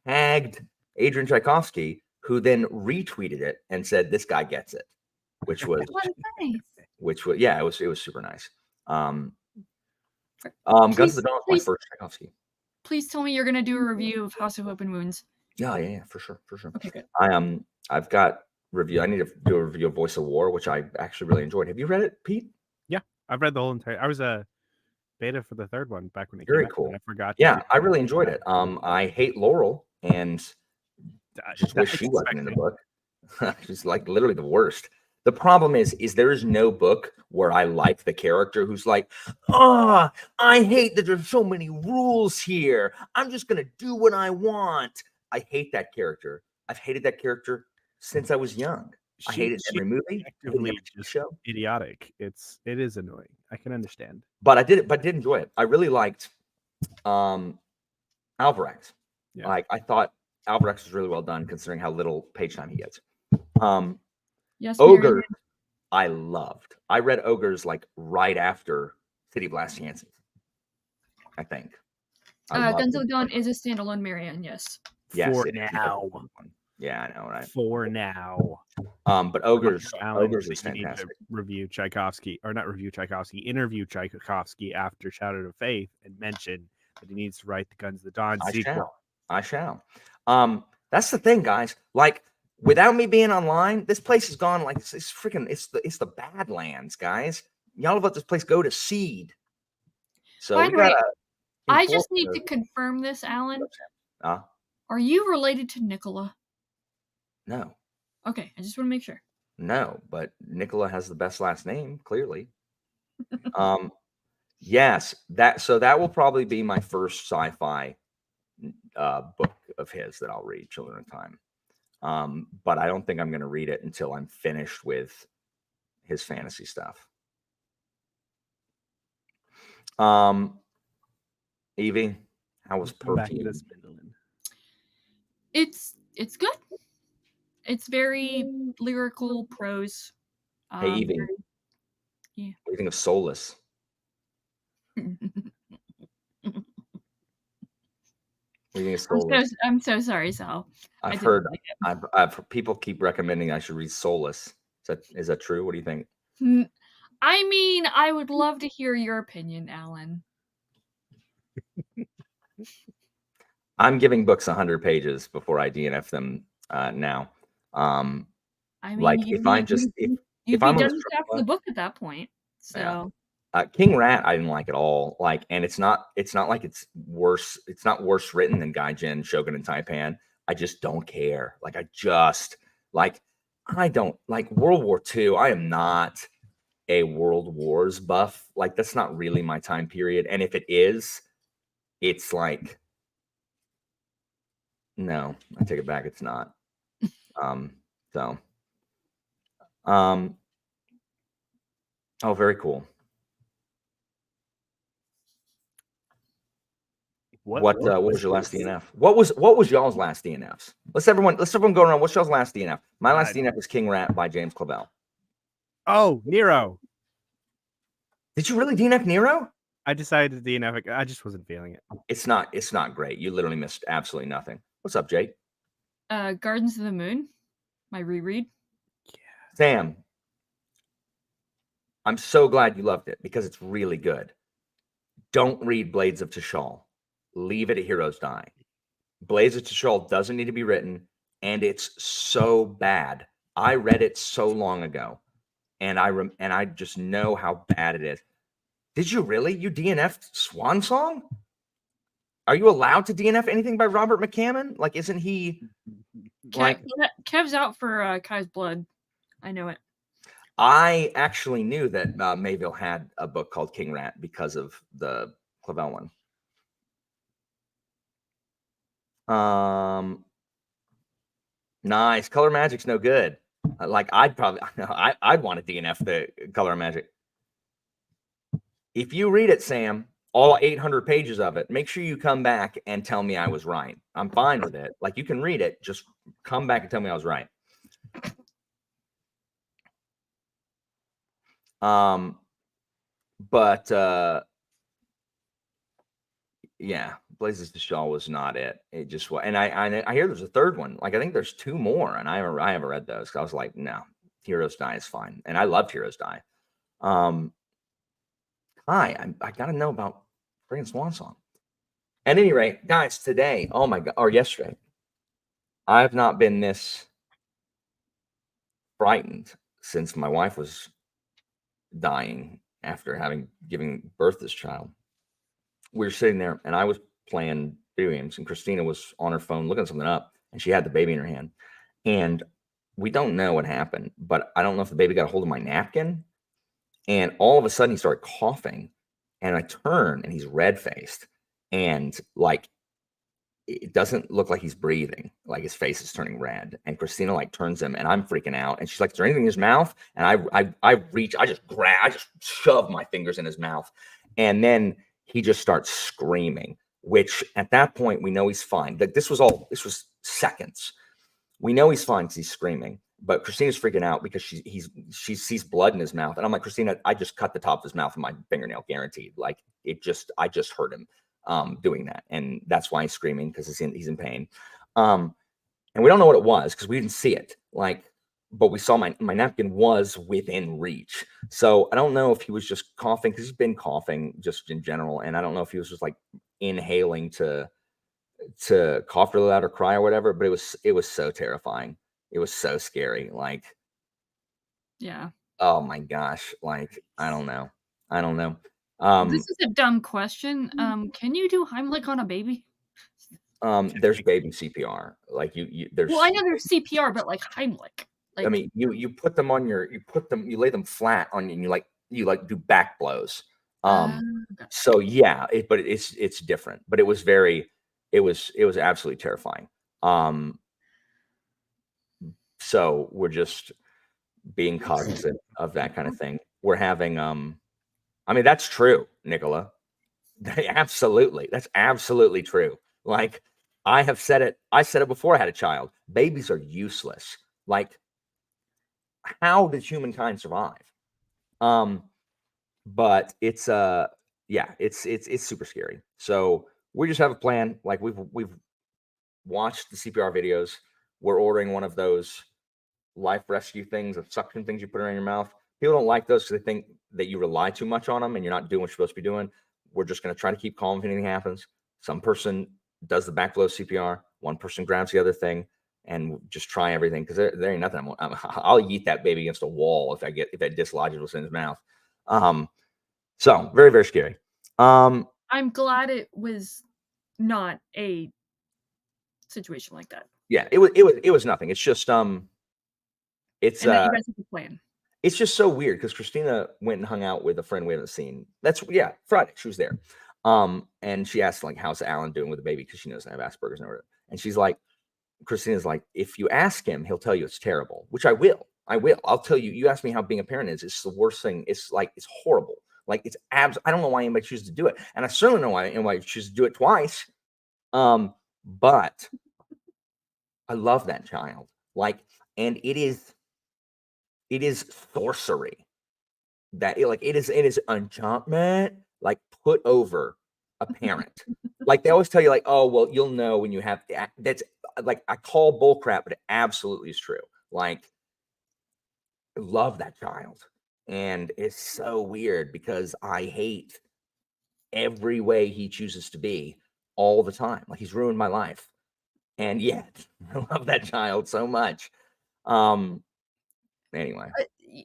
S1: tagged Adrian Tchaikovsky, who then retweeted it and said, "This guy gets it," which was
S3: nice.
S1: It was super nice. Guns of the Dawn was my first Tchaikovsky.
S3: Please tell me you're gonna do a review of House of Open Wounds.
S1: Yeah, for sure.
S3: Okay, good.
S1: I've got review. I need to do a review of Voice of War, which I actually really enjoyed. Have you read it, Pete?
S4: Yeah, I've read the whole entire. I was a beta for the third one back when it
S1: Very
S4: came out.
S1: cool.
S4: And I forgot.
S1: Yeah, I really enjoyed it. I hate Laurel and just wish she wasn't in the book. She's like literally the worst. The problem is there is no book where I like the character who's like, I hate that there's so many rules here. I'm just going to do what I want. I hate that character. I've hated that character since I was young. I hated every movie.
S4: Actively
S1: just show.
S4: Idiotic. It is annoying. I can understand.
S1: But I did enjoy it. I really liked Alvarex.
S4: Yeah.
S1: Like I thought Alvarex was really well done considering how little page time he gets.
S3: Yes,
S1: Ogre, I loved. I read Ogres like right after City of Last Chances, I think.
S3: Guns of the Dawn is a standalone Marianne, yes.
S4: For
S1: it is.
S4: now.
S1: Yeah, I know, right?
S4: For now.
S1: But Ogres
S4: Ogres
S1: is fantastic.
S4: Review Tchaikovsky, or not review Tchaikovsky, interview Tchaikovsky after Shadow of Faith and mention that he needs to write the Guns of the Dawn sequel.
S1: I shall. That's the thing, guys. Like, without me being online, this place has gone like it's the Badlands, guys. Y'all let this place go to seed. So
S3: By
S1: we
S3: the way,
S1: gotta.
S3: I just need to confirm this, Alan. Are you related to Nicola?
S1: No.
S3: Okay, I just want to make sure.
S1: No, but Nicola has the best last name, clearly. Yes, that will probably be my first sci-fi book of his that I'll read, Children of Time. But I don't think I'm going to read it until I'm finished with his fantasy stuff. Evie, how was
S4: Come back to
S1: Perfume?
S4: this, Mindolin.
S3: It's good. It's very lyrical prose.
S1: Hey, Evie,
S3: yeah.
S1: what do you think of Soulless? What do you think of Soulless?
S3: I'm so sorry, Sal.
S1: I've heard I've people keep recommending I should read Soulless. Is that true? What do you think?
S3: I mean, I would love to hear your opinion, Alan.
S1: I'm giving books 100 pages before I DNF them now.
S3: I mean,
S1: like if I'm
S3: you'd be done with half the book at that point. So
S1: yeah. King Rat I didn't like at all. Like, and it's not like it's worse. It's not worse written than Gaijin, Shogun, and Taipan. I just don't care. Like I don't like World War II. I am not a World Wars buff. Like, that's not really my time period. And if it is, it's like, no, I take it back. It's not. Oh, very cool. What was your last DNF? What was y'all's last DNFs? Let's everyone go around. What's y'all's last DNF? My last DNF is King Rat by James Clavell.
S4: Oh, Nero.
S1: Did you really DNF Nero?
S4: I decided to DNF it. I just wasn't feeling it.
S1: It's not great. You literally missed absolutely nothing. What's up, Jake?
S3: Gardens of the Moon, my reread.
S4: Yeah.
S1: Sam, I'm so glad you loved it because it's really good. Don't read Blades of Tishal. Leave it at Heroes Die. Blades of Tishal doesn't need to be written, and it's so bad. I read it so long ago, and I just know how bad it is. Did you really? You DNF'd Swan Song? Are you allowed to DNF anything by Robert McCammon? Like, isn't he like
S3: Kev's out for Kai's Blood? I know it.
S1: I actually knew that Mayville had a book called King Rat because of the Clavell one. Nice. Color Magic's no good. Like, I'd want to DNF the Color Magic. If you read it, Sam, all 800 pages of it, make sure you come back and tell me I was right. I'm fine with it. Like, you can read it, just come back and tell me I was right. Yeah, Blazes to Shaw was not it. It just was, and I hear there's a third one. Like, I think there's two more, and I haven't read those. I was like, no, Heroes Die is fine, and I loved Heroes Die. I gotta know about freaking Swan Song. At any rate, guys, today, oh my god, or yesterday, I have not been this frightened since my wife was dying after giving birth to this child. We were sitting there, and I was playing video games, and Christina was on her phone looking something up, and she had the baby in her hand. And we don't know what happened, but I don't know if the baby got a hold of my napkin. And all of a sudden, he started coughing, and I turn, and he's red-faced, and like, it doesn't look like he's breathing. Like, his face is turning red. And Christina like turns him, and I'm freaking out. And she's like, "Is there anything in his mouth?" And I just shove my fingers in his mouth, and then he just starts screaming. Which at that point we know he's fine. That this was seconds. We know he's fine because he's screaming. But Christina's freaking out because she sees blood in his mouth, and I'm like, "Christina, I just cut the top of his mouth with my fingernail, guaranteed." Like, I just hurt him doing that, and that's why he's screaming, because he's in pain. And we don't know what it was because we didn't see it. Like, but we saw my napkin was within reach. So I don't know if he was just coughing, because he's been coughing just in general, and I don't know if he was just like inhaling to cough really loud or cry or whatever. But it was so terrifying. It was so scary. Like,
S3: yeah.
S1: Oh my gosh. Like, I don't know.
S3: This is a dumb question. Can you do Heimlich on a baby?
S1: There's baby CPR. Like, there's.
S3: Well, I know there's CPR, but like Heimlich. Like,
S1: I mean, you put them on you lay them flat on you, and you do back blows.
S3: okay.
S1: So yeah, but it's different. But it was very it was absolutely terrifying. So we're just being cognizant of that kind of thing. We're having I mean, that's true, Nicola. Absolutely. That's absolutely true. Like I said it before I had a child. Babies are useless. Like, how did humankind survive? But it's it's super scary. So we just have a plan. Like we've watched the CPR videos. We're ordering one of those life rescue things, the suction things you put around your mouth. People don't like those because they think that you rely too much on them and you're not doing what you're supposed to be doing. We're just going to try to keep calm if anything happens. Some person does the backflow CPR. One person grabs the other thing, and just try everything because there ain't nothing. I'll yeet that baby against a wall if that dislodges what's in his mouth. So very, very scary.
S3: I'm glad it was not a situation like that.
S1: Yeah, it was nothing. It's just it's
S3: And that you guys have a plan.
S1: it's just so weird because Christina went and hung out with a friend we haven't seen. Friday she was there. And she asked like, how's Alan doing with the baby? Because she knows I have Asperger's and whatever. And she's like, Christina's like, if you ask him, he'll tell you it's terrible, which I will. I'll tell you. You ask me how being a parent is. It's the worst thing. It's horrible. Like it's I don't know why anybody chooses to do it, and I certainly know why anybody chooses to do it twice. But I love that child. Like, and it is sorcery. That it is enchantment, like put over a parent. Like they always tell you, like, oh well, you'll know when you have that's like I call bull crap, but it absolutely is true. Like, I love that child. And it's so weird because I hate every way he chooses to be all the time. Like he's ruined my life. And yet I love that child so much. Anyway.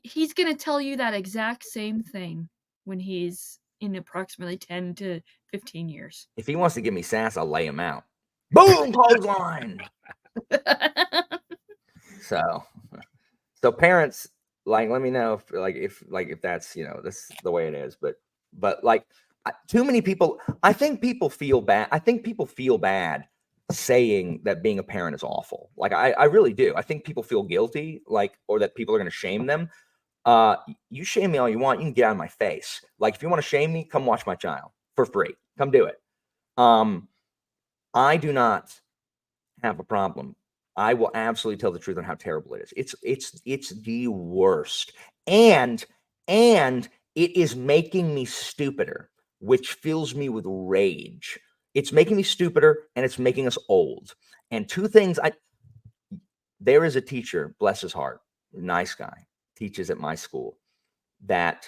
S3: He's going to tell you that exact same thing when he's in approximately 10 to 15 years.
S1: If he wants to give me sass, I'll lay him out. Boom, clothesline. So parents, like, let me know if that's, that's the way it is. But like too many people, I think people feel bad saying that being a parent is awful. Like I really do. I think people feel guilty, or that people are going to shame them. You shame me all you want. You can get out of my face. Like if you want to shame me, come watch my child for free. Come do it. I do not have a problem. I will absolutely tell the truth on how terrible it is. It's the worst. And it is making me stupider, which fills me with rage. It's making me stupider and it's making us old. And two things there is a teacher, bless his heart, nice guy, teaches at my school, that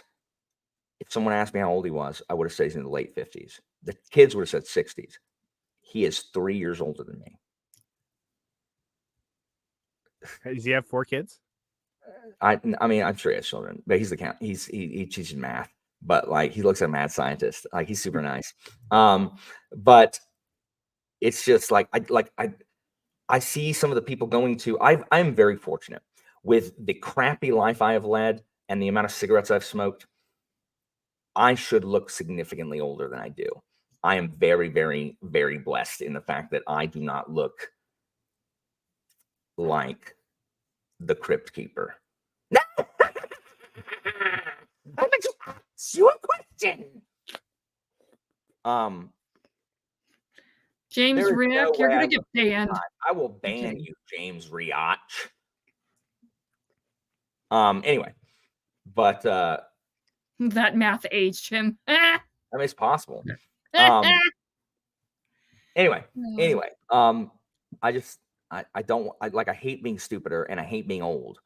S1: if someone asked me how old he was, I would have said he's in the late 50s. The kids would have said 60s. He is 3 years older than me.
S4: Does he have 4 kids?
S1: I mean, I'm sure he has children, but he's the count. He teaches math, but like he looks like a mad scientist. Like he's super nice. But it's just like I see some of the people going to. I'm very fortunate with the crappy life I have led and the amount of cigarettes I've smoked. I should look significantly older than I do. I am very, very, very blessed in the fact that I do not look like the Crypt Keeper. No! I'm going to ask you a question.
S3: James Riach, you're going to get banned.
S1: I will ban you, James Riach. Anyway, but
S3: that math aged him.
S1: I mean, it's possible. Anyway, I hate being stupider and I hate being old.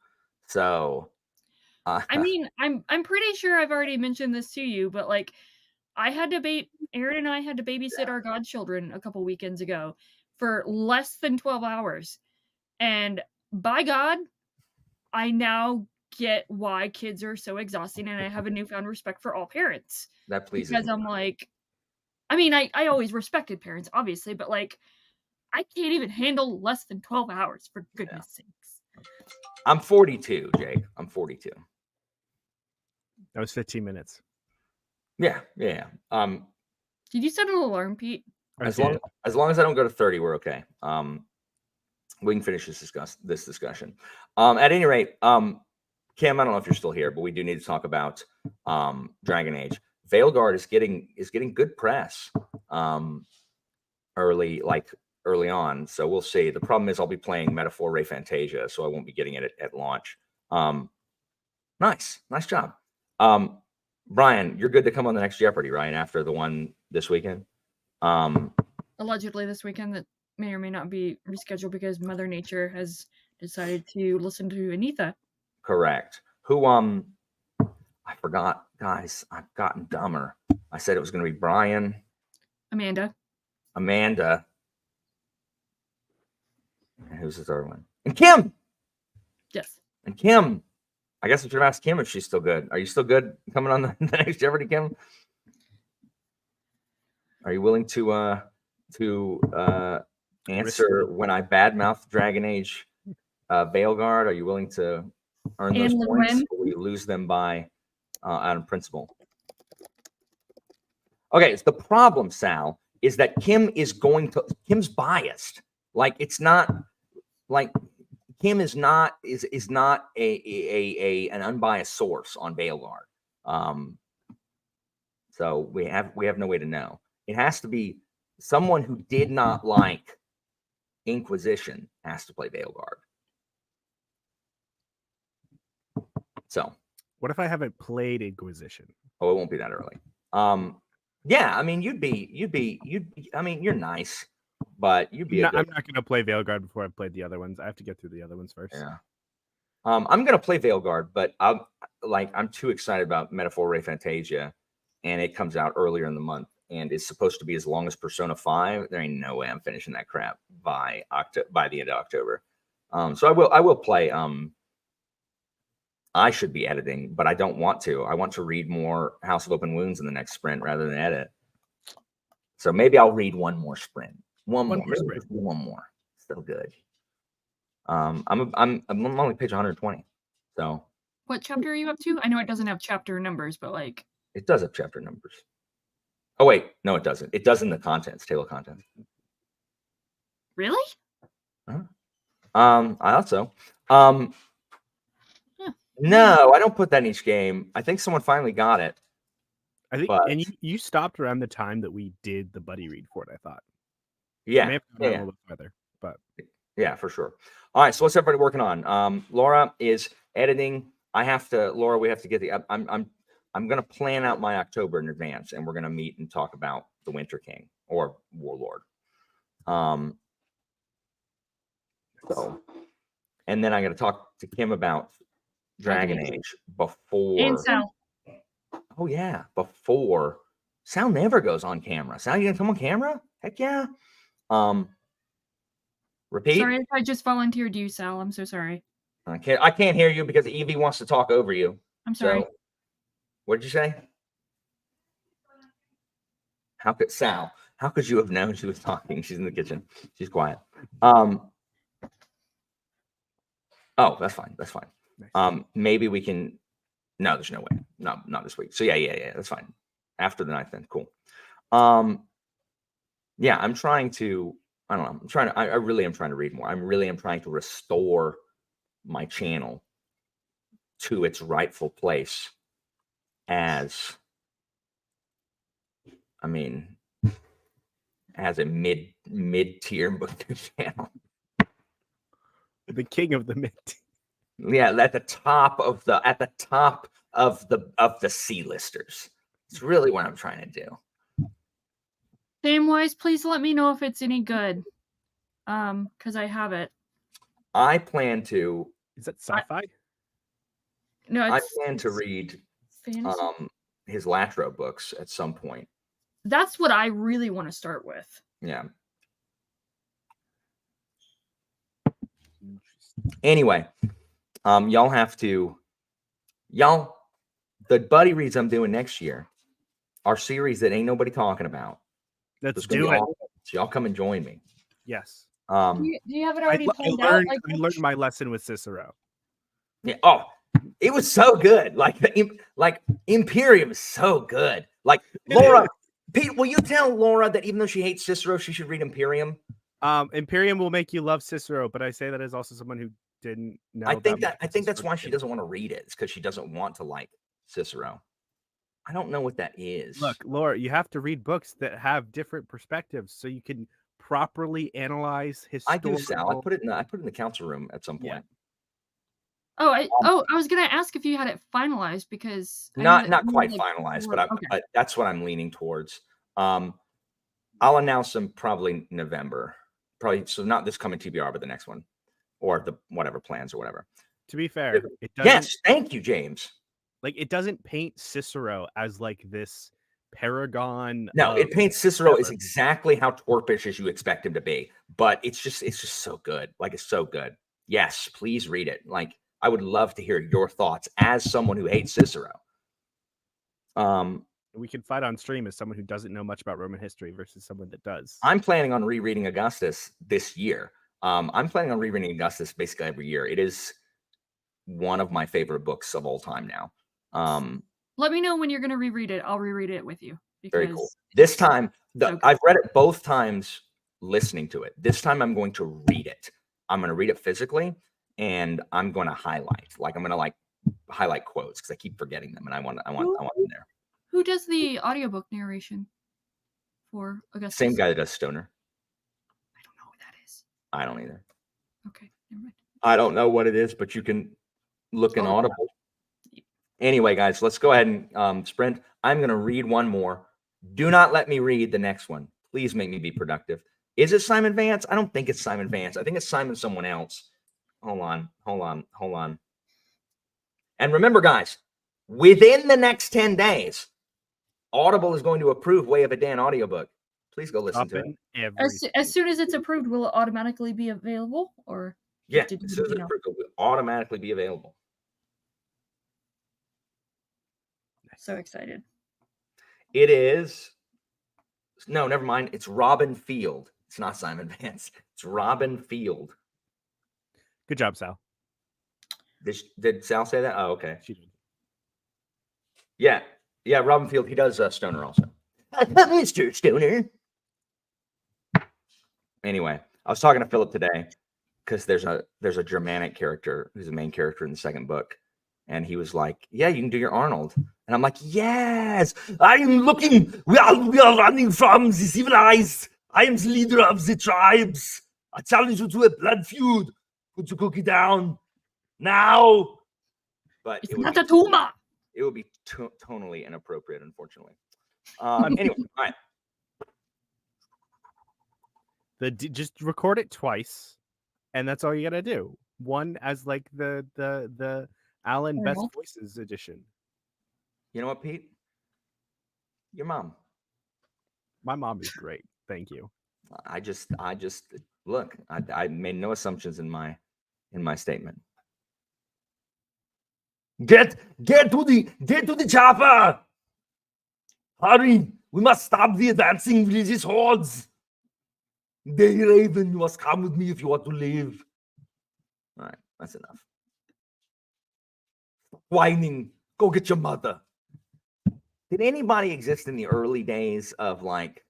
S1: So,
S3: I mean, I'm pretty sure I've already mentioned this to you, but like, Aaron and I had to babysit our godchildren a couple weekends ago for less than 12 hours. And by God, I now get why kids are so exhausting, and I have a newfound respect for all parents.
S1: That pleases
S3: because
S1: me.
S3: I'm like, I mean, I always respected parents, obviously, but like, I can't even handle less than 12 hours, for goodness sakes.
S1: I'm 42, Jake. I'm 42.
S4: That was 15 minutes.
S1: Yeah.
S3: Did you set an alarm, Pete?
S1: As long as I don't go to 30, we're okay. We can finish this discussion. At any rate, Kim, I don't know if you're still here, but we do need to talk about Dragon Age. Veilguard is getting good press early on, so we'll see. The problem is I'll be playing Metaphor Ray Fantasia, so I won't be getting it at launch. Nice job. Brian, you're good to come on the next Jeopardy, right? After the one this weekend.
S3: Allegedly this weekend, that may or may not be rescheduled because Mother Nature has decided to listen to Anita.
S1: Correct. Who I forgot, guys. I've gotten dumber. I said it was going to be Brian,
S3: Amanda,
S1: and who's the third one? And Kim.
S3: Yes.
S1: And Kim. I guess I should have asked Kim if she's still good. Are you still good coming on the next Jeopardy, Kim? Are you willing to answer when I badmouth Dragon Age Veilguard? Are you willing to earn those points, or will you lose them by out of principle? Okay, it's the problem, Sal, is that Kim's biased. Like, it's not like Kim is not an unbiased source on Veilguard. So we have no way to know. It has to be someone who did not like Inquisition has to play Veilguard. So
S4: what if I haven't played Inquisition?
S1: Oh, it won't be that early. Yeah, I mean, I mean, you're nice, but you'd be.
S4: I'm not going to play Veilguard before I've played the other ones. I have to get through the other ones first.
S1: Yeah. I'm going to play Veilguard, but I'm too excited about Metaphor Ray Fantasia, and it comes out earlier in the month, and it's supposed to be as long as Persona 5. There ain't no way I'm finishing that crap by the end of October. So I will play. I should be editing, but I don't want to. I want to read more House of Open Wounds in the next sprint rather than edit. So maybe I'll read one more sprint. One more. Still good. I'm only page 120. So
S3: what chapter are you up to? I know it doesn't have chapter numbers, but like
S1: it does have chapter numbers. Oh wait, no, it doesn't. It does in the contents, table of contents.
S3: Really?
S1: I thought so. No, I don't put that in each game. I think someone finally got it.
S4: I think, and you stopped around the time that we did the buddy read for it. I thought.
S1: Yeah.
S4: A little bit further, but
S1: yeah, for sure. All right, so what's everybody working on? Laura is editing. Laura, we have to get I'm going to plan out my October in advance, and we're going to meet and talk about the Winter King or Warlord. So, and then I'm going to talk to Kim about Dragon Age before.
S3: And Sal.
S1: Oh yeah, before. Sal never goes on camera. Sal, you gonna come on camera? Heck yeah. Repeat.
S3: Sorry if I just volunteered you, Sal. I'm so sorry.
S1: I can't hear you because Evie wants to talk over you.
S3: I'm sorry.
S1: So, what did you say? How could you have known she was talking? She's in the kitchen. She's quiet. Oh, that's fine. That's fine. Nice. Maybe we can. No, there's no way. No, not this week. So yeah, that's fine. After the 9th, then cool. Yeah, I'm trying to. I don't know. I really am trying to read more. I'm trying to restore my channel to its rightful place as a mid-tier book channel.
S4: The king of the mid.
S1: Yeah, at the top of the C-listers. It's really what I'm trying to do.
S3: Samwise, please let me know if it's any good. Because I have it.
S1: I plan to.
S4: Is that sci-fi?
S3: No,
S1: I plan to read
S3: fantasy.
S1: His Latro books at some point.
S3: That's what I really want to start with.
S1: Yeah. Anyway, the buddy reads I'm doing next year are series that ain't nobody talking about.
S4: Let's do it.
S1: So y'all come and join me.
S4: Yes.
S3: Do you have it already planned out?
S4: I learned my lesson with Cicero.
S1: Yeah. Oh, it was so good. Like Imperium is so good. Like Pete, will you tell Laura that even though she hates Cicero, she should read Imperium?
S4: Imperium will make you love Cicero, but I say that as also someone who didn't know.
S1: I think
S4: much
S1: that's
S4: Cicero
S1: why she doesn't want to read it. It's because she doesn't want to like Cicero. I don't know what that is.
S4: Look, Laura, you have to read books that have different perspectives so you can properly analyze
S1: I
S4: historical.
S1: do, Sal. I put it in the council room at some point.
S4: Yeah.
S3: Oh, I was gonna ask if you had it finalized because I know
S1: Not
S3: that
S1: not
S3: you
S1: quite
S3: like
S1: finalized,
S3: were-
S1: but
S3: okay.
S1: that's what I'm leaning towards. I'll announce them probably November, probably. So not this coming TBR, but the next one, or the whatever plans or whatever.
S4: To be fair, it doesn't.
S1: Yes, thank you, James.
S4: Like, it doesn't paint Cicero as like this paragon.
S1: No,
S4: of
S1: it paints Cicero as
S4: whatever.
S1: exactly how twerpish as you expect him to be, but it's just so good. Like, it's so good. Yes, please read it. Like, I would love to hear your thoughts as someone who hates Cicero.
S4: We can fight on stream as someone who doesn't know much about Roman history versus someone that does.
S1: I'm planning on rereading Augustus this year. I'm planning on rereading Augustus basically every year. It is one of my favorite books of all time now.
S3: Let me know when you're gonna reread it. I'll reread it with you.
S1: Very cool.
S3: because
S1: This time,
S3: so
S1: I've read it both times listening to it. This time I'm going to read it. I'm going to read it physically, and I'm going to highlight. Like, I'm going to like highlight quotes because I keep forgetting them, and I want them there.
S3: Who does the audiobook narration for Augustus?
S1: Same guy that does Stoner.
S3: I don't know who that is.
S1: I don't either.
S3: Okay, never mind.
S1: I don't know what it is, but you can look in Audible. Anyway, guys, let's go ahead and sprint. I'm going to read one more. Do not let me read the next one. Please make me be productive. Is it Simon Vance? I don't think it's Simon Vance. I think it's Simon someone else. Hold on. And remember, guys, within the next 10 days, Audible is going to approve Way of a Dan audiobook. Please go listen to it.
S3: As soon as it's approved, will it automatically be available? Or
S1: Yeah,
S3: did
S1: as
S3: you
S1: soon as
S3: know?
S1: it's approved, it will automatically be available.
S3: So excited.
S1: It is. No, never mind. It's Robin Field. It's not Simon Vance. It's Robin Field.
S4: Good job, Sal.
S1: Did Sal say that? Oh, okay.
S4: She did.
S1: Yeah. Robin Field. He does Stoner also. Mr. Stoner. Anyway, I was talking to Philip today because there's a Germanic character who's the main character in the second book, and he was like, "Yeah, you can do your Arnold." And I'm like, "Yes, I'm looking. We are running from the civilized. I am the leader of the tribes. I challenge you to a blood feud. Put your cookie down now." But
S3: It's not a tumor.
S1: it would be tonally inappropriate, unfortunately. Anyway, all right.
S4: Just record it twice, and that's all you gotta do. One as like the Alan Best
S3: Arnold.
S4: Voices edition.
S1: You know what, Pete? Your mom.
S4: My mom is great. Thank you.
S1: I just look. I made no assumptions in my statement. Get to the chopper! Hurry! We must stop the advancing religious hordes. Day Raven, you must come with me if you want to live. All right, that's enough. Whining. Go get your mother. Did anybody exist in the early days of like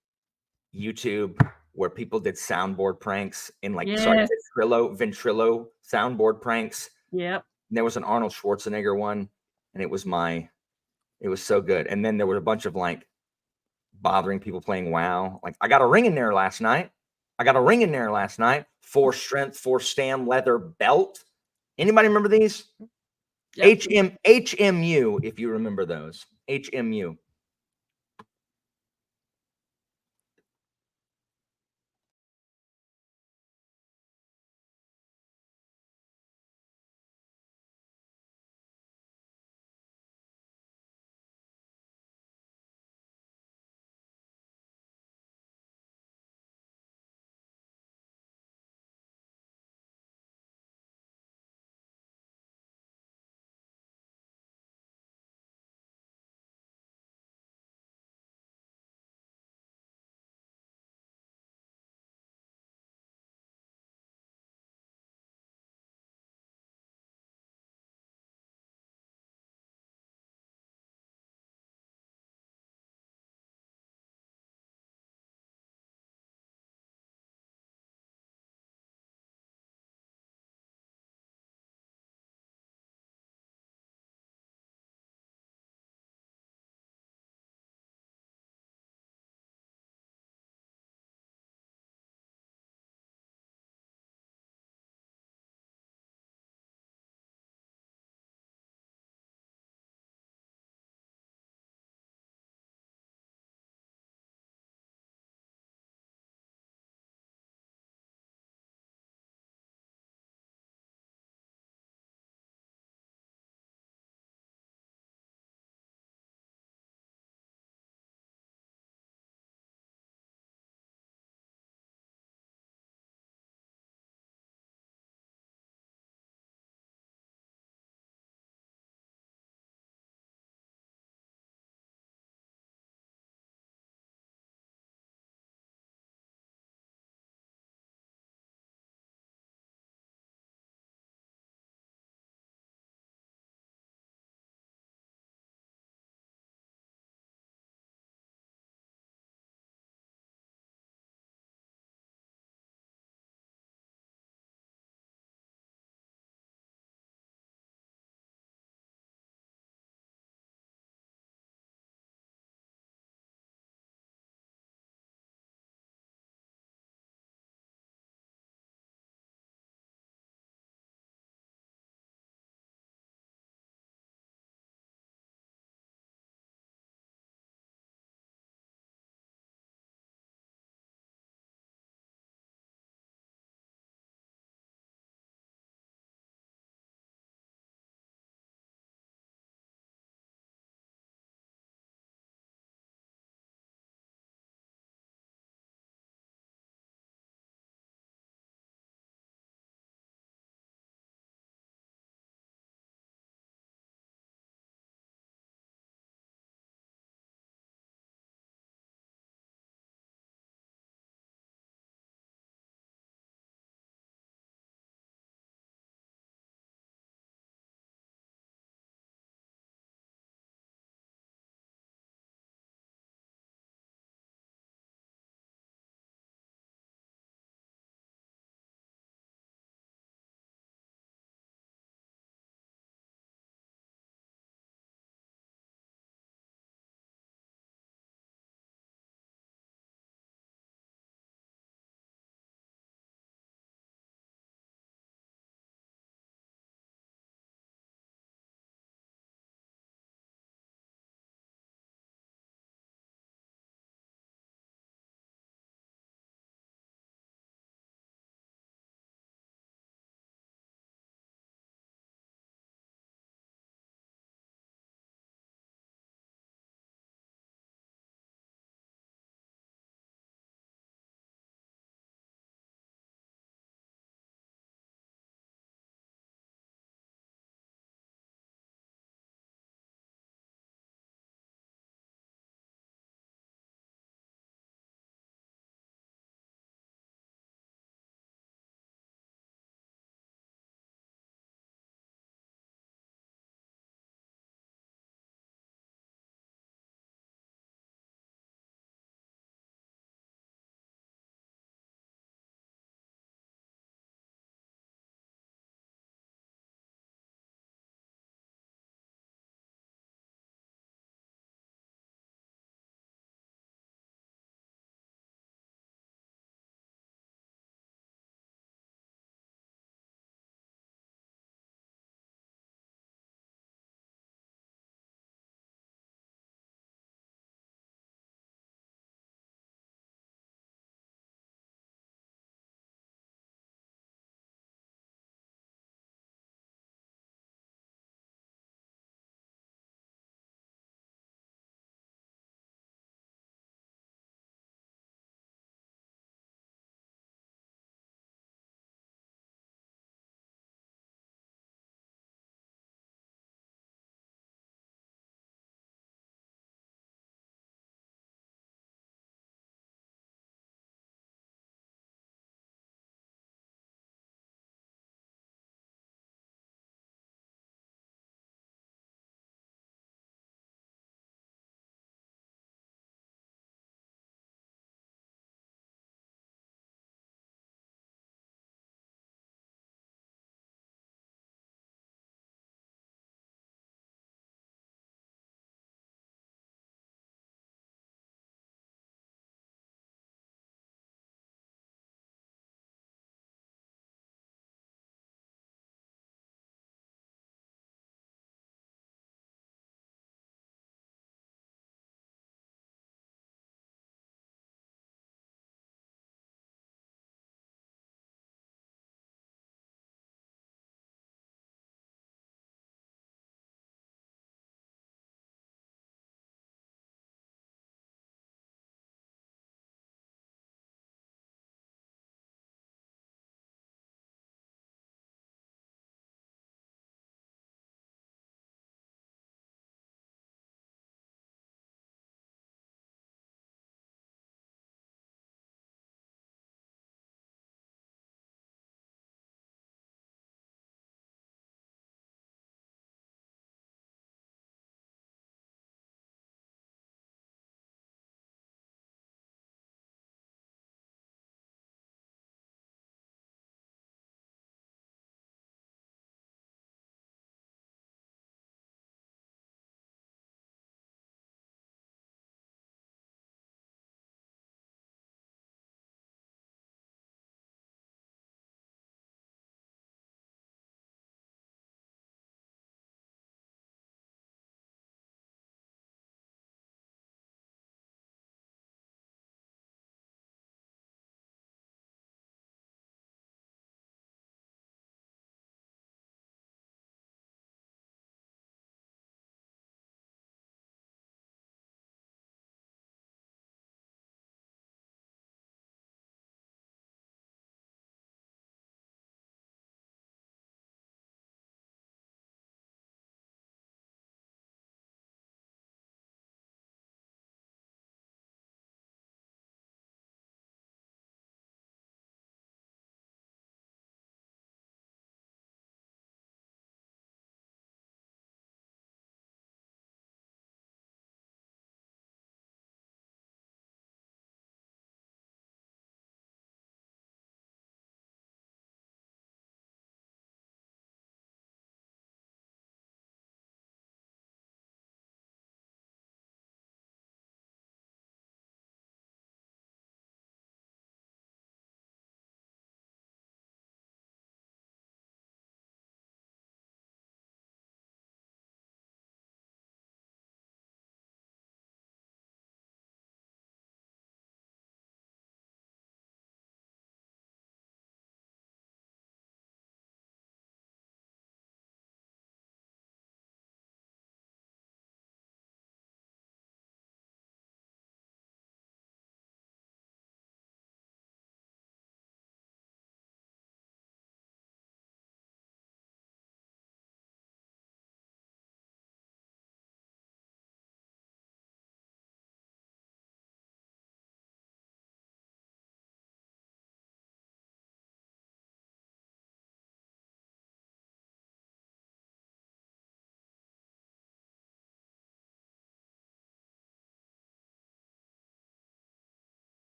S1: YouTube where people did soundboard pranks in like
S3: Yes.
S1: Ventrilo soundboard pranks?
S3: Yep.
S1: And there was an Arnold Schwarzenegger one, and it was so good. And then there were a bunch of like bothering people playing WoW. Like, I got a ring in there last night. 4 strength, 4 stam leather belt. Anybody remember these?
S3: Yep.
S1: HMU, if you remember those. HMU.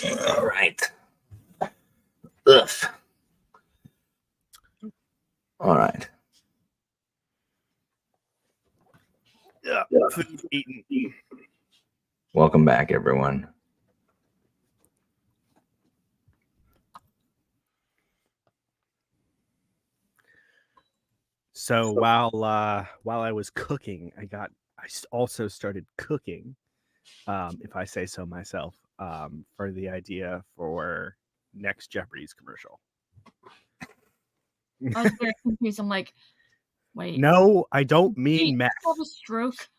S1: All right. Ugh. All right.
S4: Yeah, food eaten.
S1: Welcome back, everyone.
S4: So while I was cooking, I also started cooking, if I say so myself, for the idea for next Jeopardy's commercial.
S3: I was very confused. I'm like, wait.
S4: No, I don't
S3: Did
S4: mean
S3: she
S4: meth.
S3: have a stroke?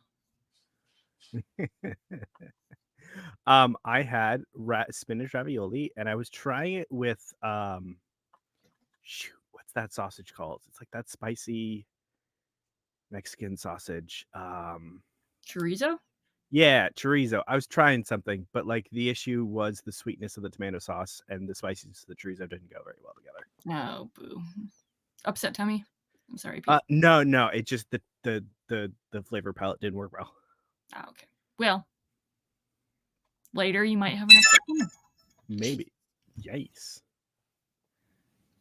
S4: I had spinach ravioli, and I was trying it with shoot, what's that sausage called? It's like that spicy Mexican sausage.
S3: Chorizo?
S4: Yeah, chorizo. I was trying something, but like the issue was the sweetness of the tomato sauce and the spiciness of the chorizo didn't go very well together.
S3: Oh, boo. Upset tummy? I'm sorry, Pete.
S4: No, it just the flavor palette didn't work well.
S3: Oh, okay. Well, later you might have an upset tummy.
S4: Maybe. Yikes.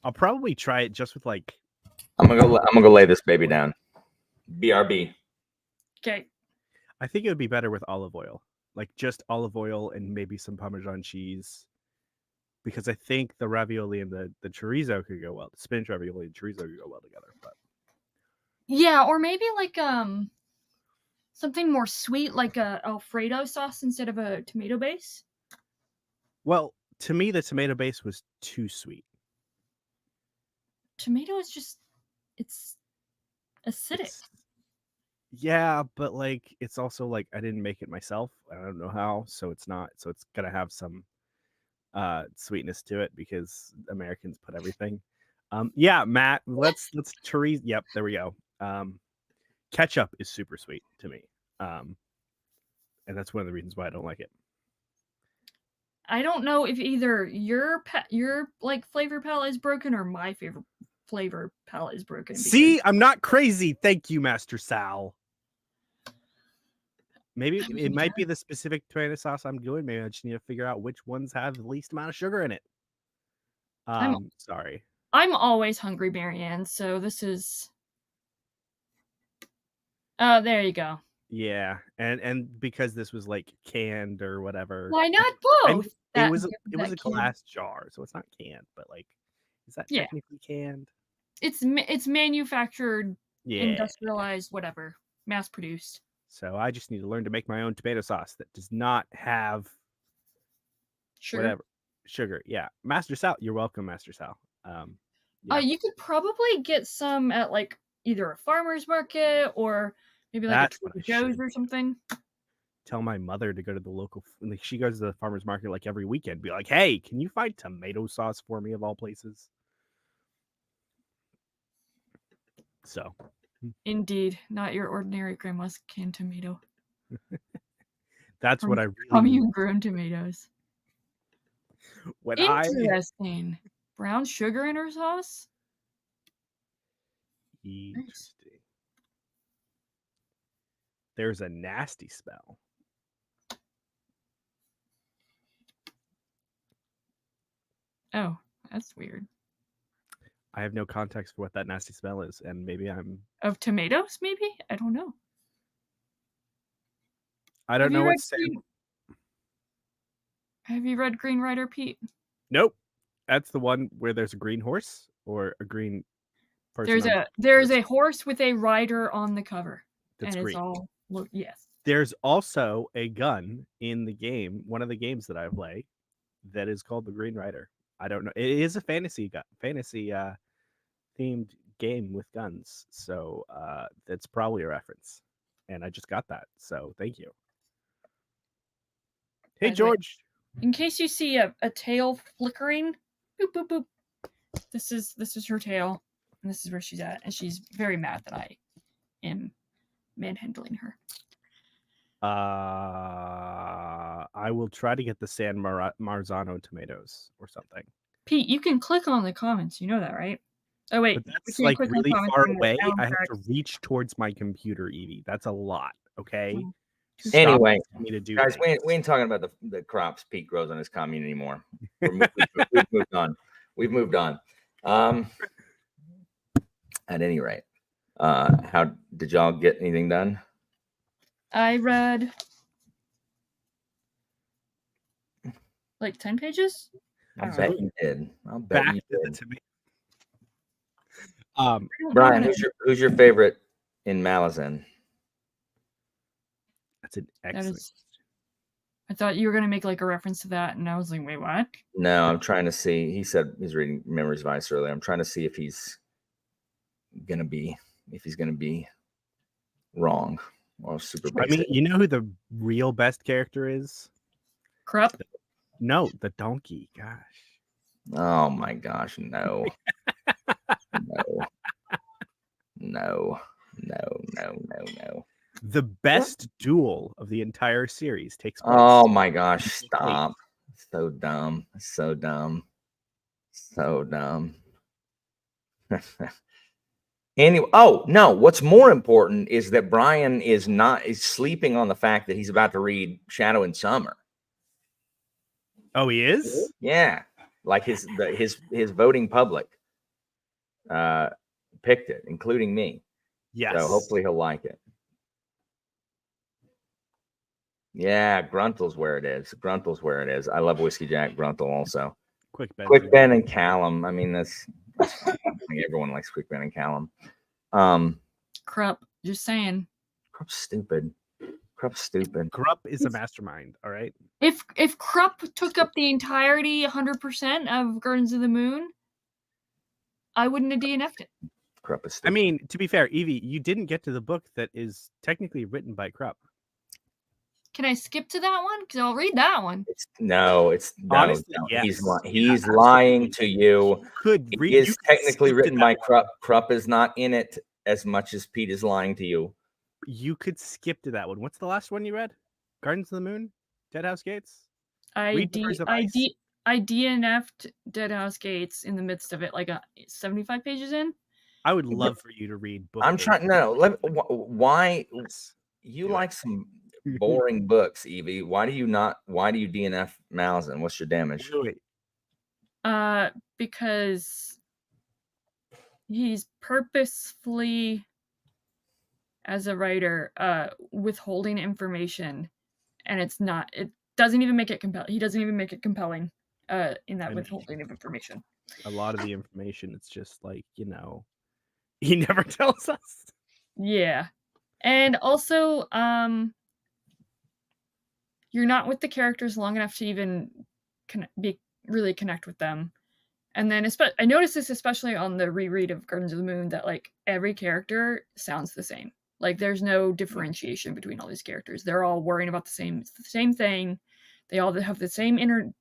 S4: I'll probably try it just with like.
S1: I'm gonna go lay this baby down. BRB.
S3: Okay.
S4: I think it would be better with olive oil, like just olive oil and maybe some Parmesan cheese, because I think the ravioli and the chorizo could go well. The spinach ravioli and chorizo could go well together. But
S3: Yeah, or maybe like something more sweet, like a Alfredo sauce instead of a tomato base.
S4: well, to me, the tomato base was too sweet.
S3: Tomato is just it's acidic.
S4: Yeah, but like it's also like I didn't make it myself. I don't know how, so it's gonna have some sweetness to it because Americans put everything. Yeah, Matt, let's chorizo. Yep, there we go. Ketchup is super sweet to me. And that's one of the reasons why I don't like it.
S3: I don't know if either your like flavor palette is broken or my favorite flavor palette is broken.
S4: See, I'm not crazy. Thank you, Master Sal. Maybe it might be the specific tomato sauce I'm doing. Maybe I just need to figure out which ones have the least amount of sugar in it. Sorry.
S3: I'm always hungry, Marianne, so this is... Oh, there you go.
S4: Yeah, and because this was like canned or whatever.
S3: Why not both?
S4: It was a glass jar, so it's not canned, but like, is that technically canned?
S3: It's manufactured,
S4: yeah,
S3: industrialized, whatever, mass produced.
S4: So I just need to learn to make my own tomato sauce that does not have whatever sugar. Yeah, Master Sal, you're welcome, Master Sal. Yeah.
S3: You could probably get some at like either a farmer's market or maybe like a Trader Joe's or something.
S4: Tell my mother to go to the local, like she goes to the farmer's market like every weekend. Be like, hey, can you find tomato sauce for me of all places? So.
S3: Indeed, not your ordinary grandma's canned tomato.
S4: That's what I really
S3: commune grown tomatoes.
S4: When
S3: Interesting. Brown sugar in her sauce?
S4: Interesting. There's a nasty smell.
S3: Oh, that's weird.
S4: I have no context for what that nasty smell is, and maybe I'm...
S3: Of tomatoes, maybe? I don't know.
S4: I don't know what's saying.
S3: Have you read Green Rider, Pete?
S4: Nope. That's the one where there's a green horse or a green person.
S3: There's a horse with a rider on the cover.
S4: That's
S3: and
S4: green.
S3: It's all yes.
S4: There's also a gun in the game, one of the games that I play, that is called the Green Rider. I don't know. It is a fantasy themed game with guns, so that's probably a reference. And I just got that, so thank you. Hey, George.
S3: In case you see a tail flickering, boop boop boop. This is her tail, and this is where she's at, and she's very mad that I am manhandling her.
S4: I will try to get the San Marzano tomatoes or something.
S3: Pete, you can click on the comments. You know that, right? Oh wait,
S4: but that's like really far away. I have to reach towards my computer, Evie. That's a lot. Okay. Stop
S1: Anyway,
S4: asking me to do
S1: guys,
S4: things.
S1: we ain't talking about the crops Pete grows on his commune anymore. We've moved on. We've moved on. At any rate, how did y'all get anything done?
S3: I read like 10 pages.
S1: I bet you did. I'll bet
S4: Back
S1: you
S4: to
S1: did.
S4: to me.
S3: I don't
S1: Brian,
S3: know.
S1: who's your favorite in Malazan?
S4: That's an
S3: That
S4: excellent.
S3: is, I thought you were gonna make like a reference to that, and I was like, wait, what?
S1: No, I'm trying to see. He said he's reading Memories of Ice earlier. I'm trying to see if he's gonna be wrong or super
S4: I
S1: basic.
S4: mean, you know who the real best character is?
S3: Krupp.
S4: No, the donkey. Gosh.
S1: Oh my gosh, no. No.
S4: The best duel of the entire series takes place.
S1: Oh my gosh, stop. So dumb. So dumb. So dumb. Anyway, oh no, what's more important is that Brian is sleeping on the fact that he's about to read Shadow in Summer.
S4: Oh, he is?
S1: Yeah. Like his voting public picked it, including me.
S4: Yes.
S1: So hopefully he'll like it. Yeah, Gruntl's where it is. Gruntl's where it is. I love Whiskey Jack Gruntle also.
S4: Quick
S1: Ben and Callum. I mean, that's I think everyone likes Quick Ben and Callum.
S3: Krupp. Just saying.
S1: Krupp's stupid.
S4: Krupp is a mastermind, all right?
S3: If Krupp took up the entirety 100% of Gardens of the Moon, I wouldn't have DNF'd it.
S1: Krupp is stupid.
S4: I mean, to be fair, Evie, you didn't get to the book that is technically written by Krupp.
S3: Can I skip to that one? Because I'll read that one.
S4: Honestly,
S1: no.
S4: yes.
S1: He's lying to you.
S4: It
S1: is technically written by Krupp. Krupp is not in it as much as Pete is lying to you.
S4: You could skip to that one. What's the last one you read? Gardens of the Moon? Deadhouse Gates?
S3: I DNF'd Deadhouse Gates in the midst of it, like 75 pages in.
S4: I would love for you to read book.
S1: I'm trying. No, why you like some boring books, Evie? Why do you DNF Malazan? What's your damage?
S3: Because he's purposefully, as a writer, withholding information, and it doesn't even make it compelling. He doesn't even make it compelling in that withholding of information.
S4: A lot of the information, it's just like, he never tells us.
S3: Yeah. And also, you're not with the characters long enough to even really connect with them. And then I noticed this especially on the reread of Gardens of the Moon, that like every character sounds the same. Like there's no differentiation between all these characters. They're all worrying about the same thing. They all have the same inner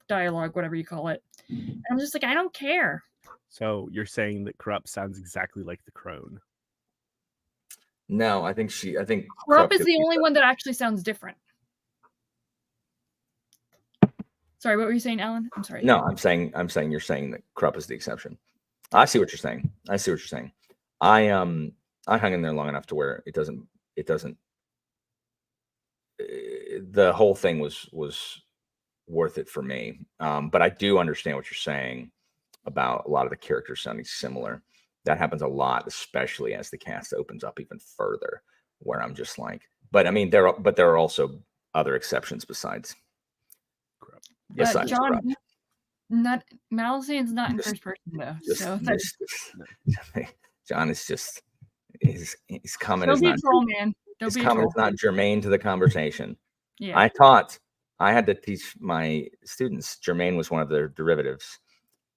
S3: dialogue, whatever you call it. And I'm just like, I don't care.
S4: So you're saying that Krupp sounds exactly like the crone?
S1: No, I think
S3: Krupp is the only one that actually sounds different. Sorry, what were you saying, Alan? I'm sorry.
S1: No, I'm saying you're saying that Krupp is the exception. I see what you're saying. I hung in there long enough to where it doesn't. The whole thing was worth it for me. But I do understand what you're saying about a lot of the characters sounding similar. That happens a lot, especially as the cast opens up even further, where I'm just like, but I mean, there are also other exceptions besides.
S3: John, Malazan's not in first person though.
S1: John is just his comment
S3: Don't
S1: is
S3: be
S1: not
S3: a troll, man.
S1: His comment is not germane to the conversation.
S3: Yeah.
S1: I had to teach my students germane was one of their derivatives,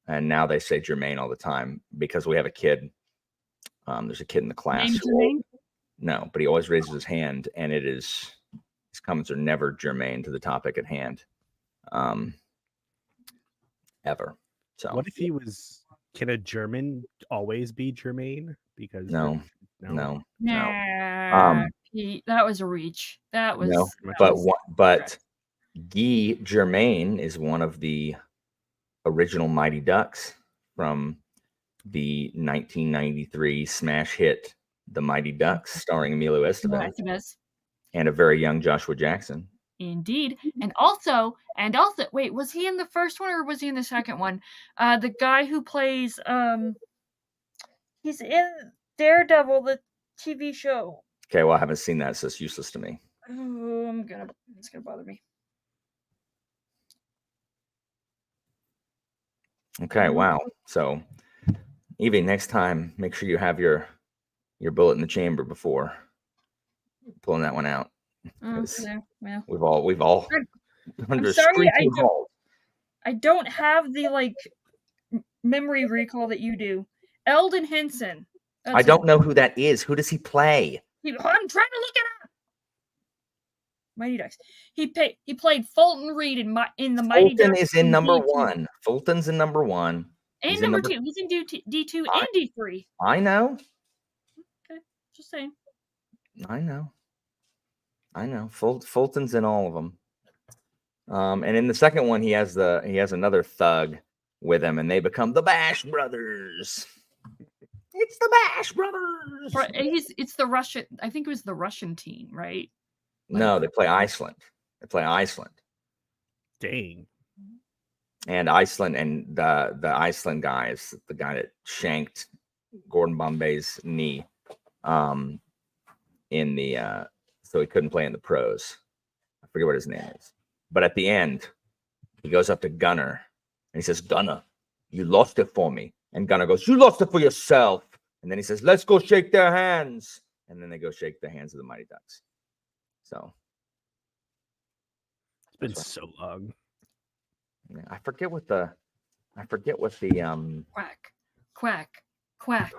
S1: and now they say germane all the time because we have a kid. There's a kid in the class. No, but he always raises his hand, and his comments are never germane to the topic at hand. Ever. So
S4: what if he was? Can a German always be germane? Because
S1: no.
S3: That was a reach. That was
S1: no. But Guy Germain is one of the original Mighty Ducks from the 1993 smash hit The Mighty Ducks, starring Emilio Estevez. and a very young Joshua Jackson.
S3: Indeed. And also, wait, was he in the first one or was he in the second one? The guy who plays he's in Daredevil, the TV show.
S1: Okay, well, I haven't seen that, so it's useless to me.
S3: Oh, it's gonna bother me.
S1: Okay, wow. So, Evie, next time, make sure you have your bullet in the chamber before pulling that one out.
S3: Yeah.
S1: We've all
S3: I'm sorry, I don't have the memory recall that you do. Eldon Henson.
S1: I don't know who that is. Who does he play?
S3: I'm trying to look it up. Mighty Ducks. He played Fulton Reed in the Mighty Ducks.
S1: Fulton is in number one. Fulton's in number one.
S3: And number two. He's in D2 and D3.
S1: I know.
S3: Okay, just saying.
S1: I know. Fulton's in all of them. And in the second one, he has another thug with him, and they become the Bash Brothers. It's the Bash Brothers.
S3: It's the Russian. I think it was the Russian team, right?
S1: No, they play Iceland.
S4: Dang.
S1: And Iceland, and the Iceland guy is the guy that shanked Gordon Bombay's knee. In the so he couldn't play in the pros. I forget what his name is. But at the end, he goes up to Gunner and he says, "Gunner, you lost it for me." And Gunner goes, "You lost it for yourself." And then he says, "Let's go shake their hands." And then they go shake the hands of the Mighty Ducks. So
S4: it's been so long.
S1: Yeah, I forget what the
S3: quack, quack, quack,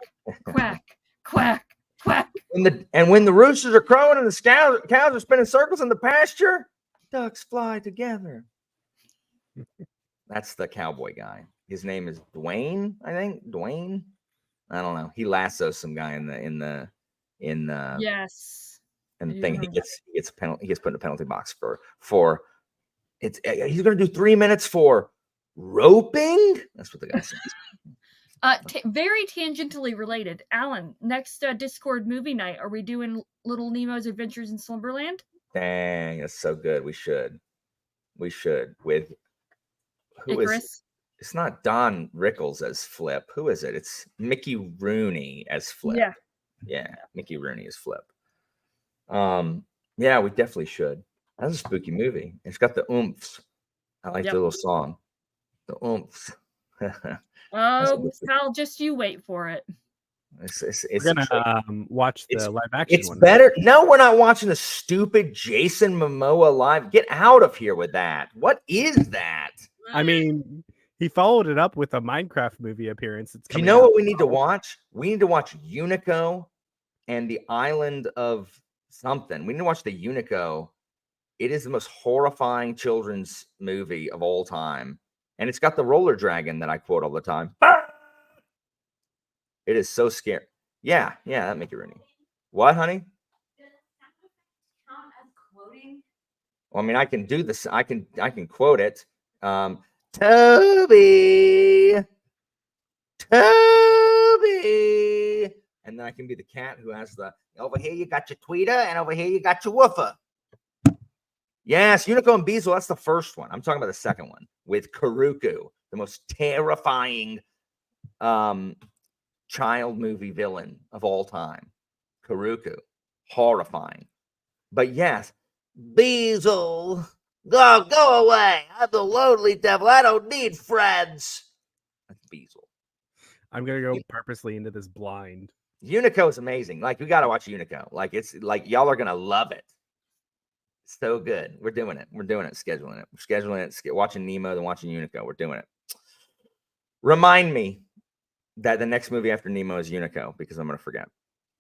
S3: quack, quack, quack.
S1: When the roosters are crowing and the cows are spinning circles in the pasture, ducks fly together. That's the cowboy guy. His name is Dwayne, I think. Dwayne. I don't know. He lassos some guy in the
S3: yes.
S1: And the thing he gets put in a penalty box for it's he's gonna do 3 minutes for roping. That's what the guy says.
S3: Very tangentially related. Alan, next Discord movie night, are we doing Little Nemo's Adventures in Slumberland?
S1: Dang, that's so good. We should. With who
S3: Icarus.
S1: is? It's not Don Rickles as Flip. Who is it? It's Mickey Rooney as Flip. Yeah, Mickey Rooney as Flip. Yeah, we definitely should. That's a spooky movie. It's got the oomphs. I like the little song. The oomphs.
S3: Oh, Sal, just you wait for it.
S1: We're
S4: gonna watch the live action.
S1: It's better. No, we're not watching the stupid Jason Momoa live. Get out of here with that. What is that?
S4: I mean, he followed it up with a Minecraft movie appearance.
S1: Do you know what we need to watch? We need to watch Unico and the Island of something. We need to watch the Unico. It is the most horrifying children's movie of all time. And it's got the roller dragon that I quote all the time. It is so scary. Yeah, that Mickey Rooney. What, honey? Well, I mean, I can do this. I can quote it. Toby. And then I can be the cat who has over here you got your tweeter, and over here you got your woofer. Yes, Unico and Beazle, that's the first one. I'm talking about the second one with Karuku, the most terrifying child movie villain of all time. Karuku, horrifying. But yes, Beazle, go away. I'm the lonely devil. I don't need friends. That's Beazle.
S4: I'm gonna go purposely into this blind.
S1: Unico is amazing. Like, we gotta watch Unico. Like, it's like y'all are gonna love it. So good. We're doing it. Scheduling it. Watching Nemo, then watching Unico. We're doing it. Remind me that the next movie after Nemo is Unico, because I'm going to forget.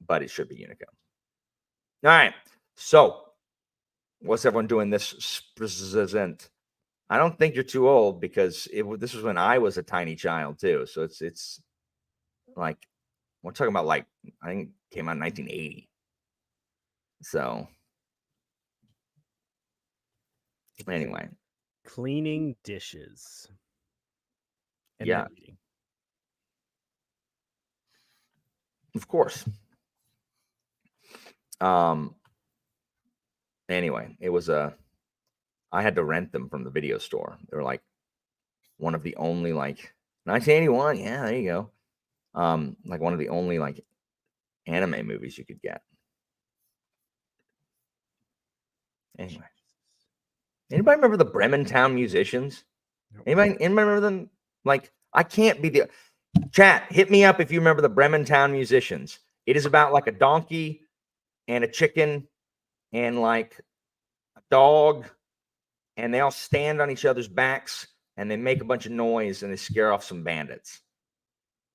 S1: But it should be Unico. All right. So, what's everyone doing this present? I don't think you're too old, because this was when I was a tiny child too. So it's like, we're talking about, like, I think it came out in 1980. So anyway,
S4: cleaning dishes. And
S1: yeah, of course. Anyway, it was I had to rent them from the video store. They were like one of the only like 1981. Yeah, there you go. Like one of the only like anime movies you could get. Anyway, anybody remember the Brementown Musicians?
S4: Nope.
S1: Anybody remember them? Like, I can't be the chat. Hit me up if you remember the Brementown Musicians. It is about like a donkey and a chicken and like a dog, and they all stand on each other's backs and they make a bunch of noise and they scare off some bandits.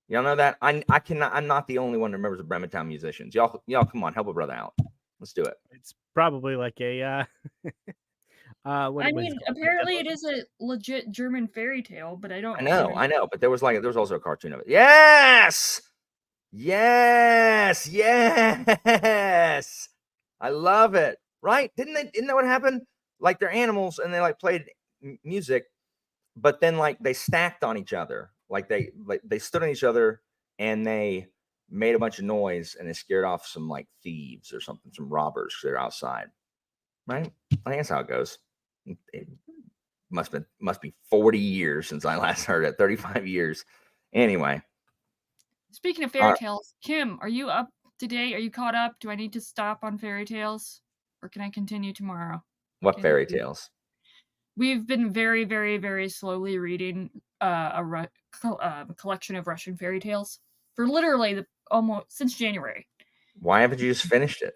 S1: Y'all know that? I cannot. I'm not the only one that remembers the Brementown Musicians. Y'all, come on, help a brother out. Let's do it.
S4: It's probably like a what
S3: I
S4: was
S3: mean,
S4: it called?
S3: apparently it is a legit German fairy tale, but I don't.
S1: I know, but there was also a cartoon of it. Yes, yes, yes. I love it. Right? Didn't that what happened? Like they're animals and they like played music, but then like they stacked on each other. Like they stood on each other and they made a bunch of noise and they scared off some like thieves or something, some robbers because they're outside. Right? I think that's how it goes. It must be 40 years since I last heard it. 35 years. Anyway.
S3: Speaking of fairy tales, Kim, are you up today? Are you caught up? Do I need to stop on fairy tales, or can I continue tomorrow?
S1: What fairy tales?
S3: We've been very, very, very slowly reading a collection of Russian fairy tales for literally almost since January.
S1: Why haven't you just finished it?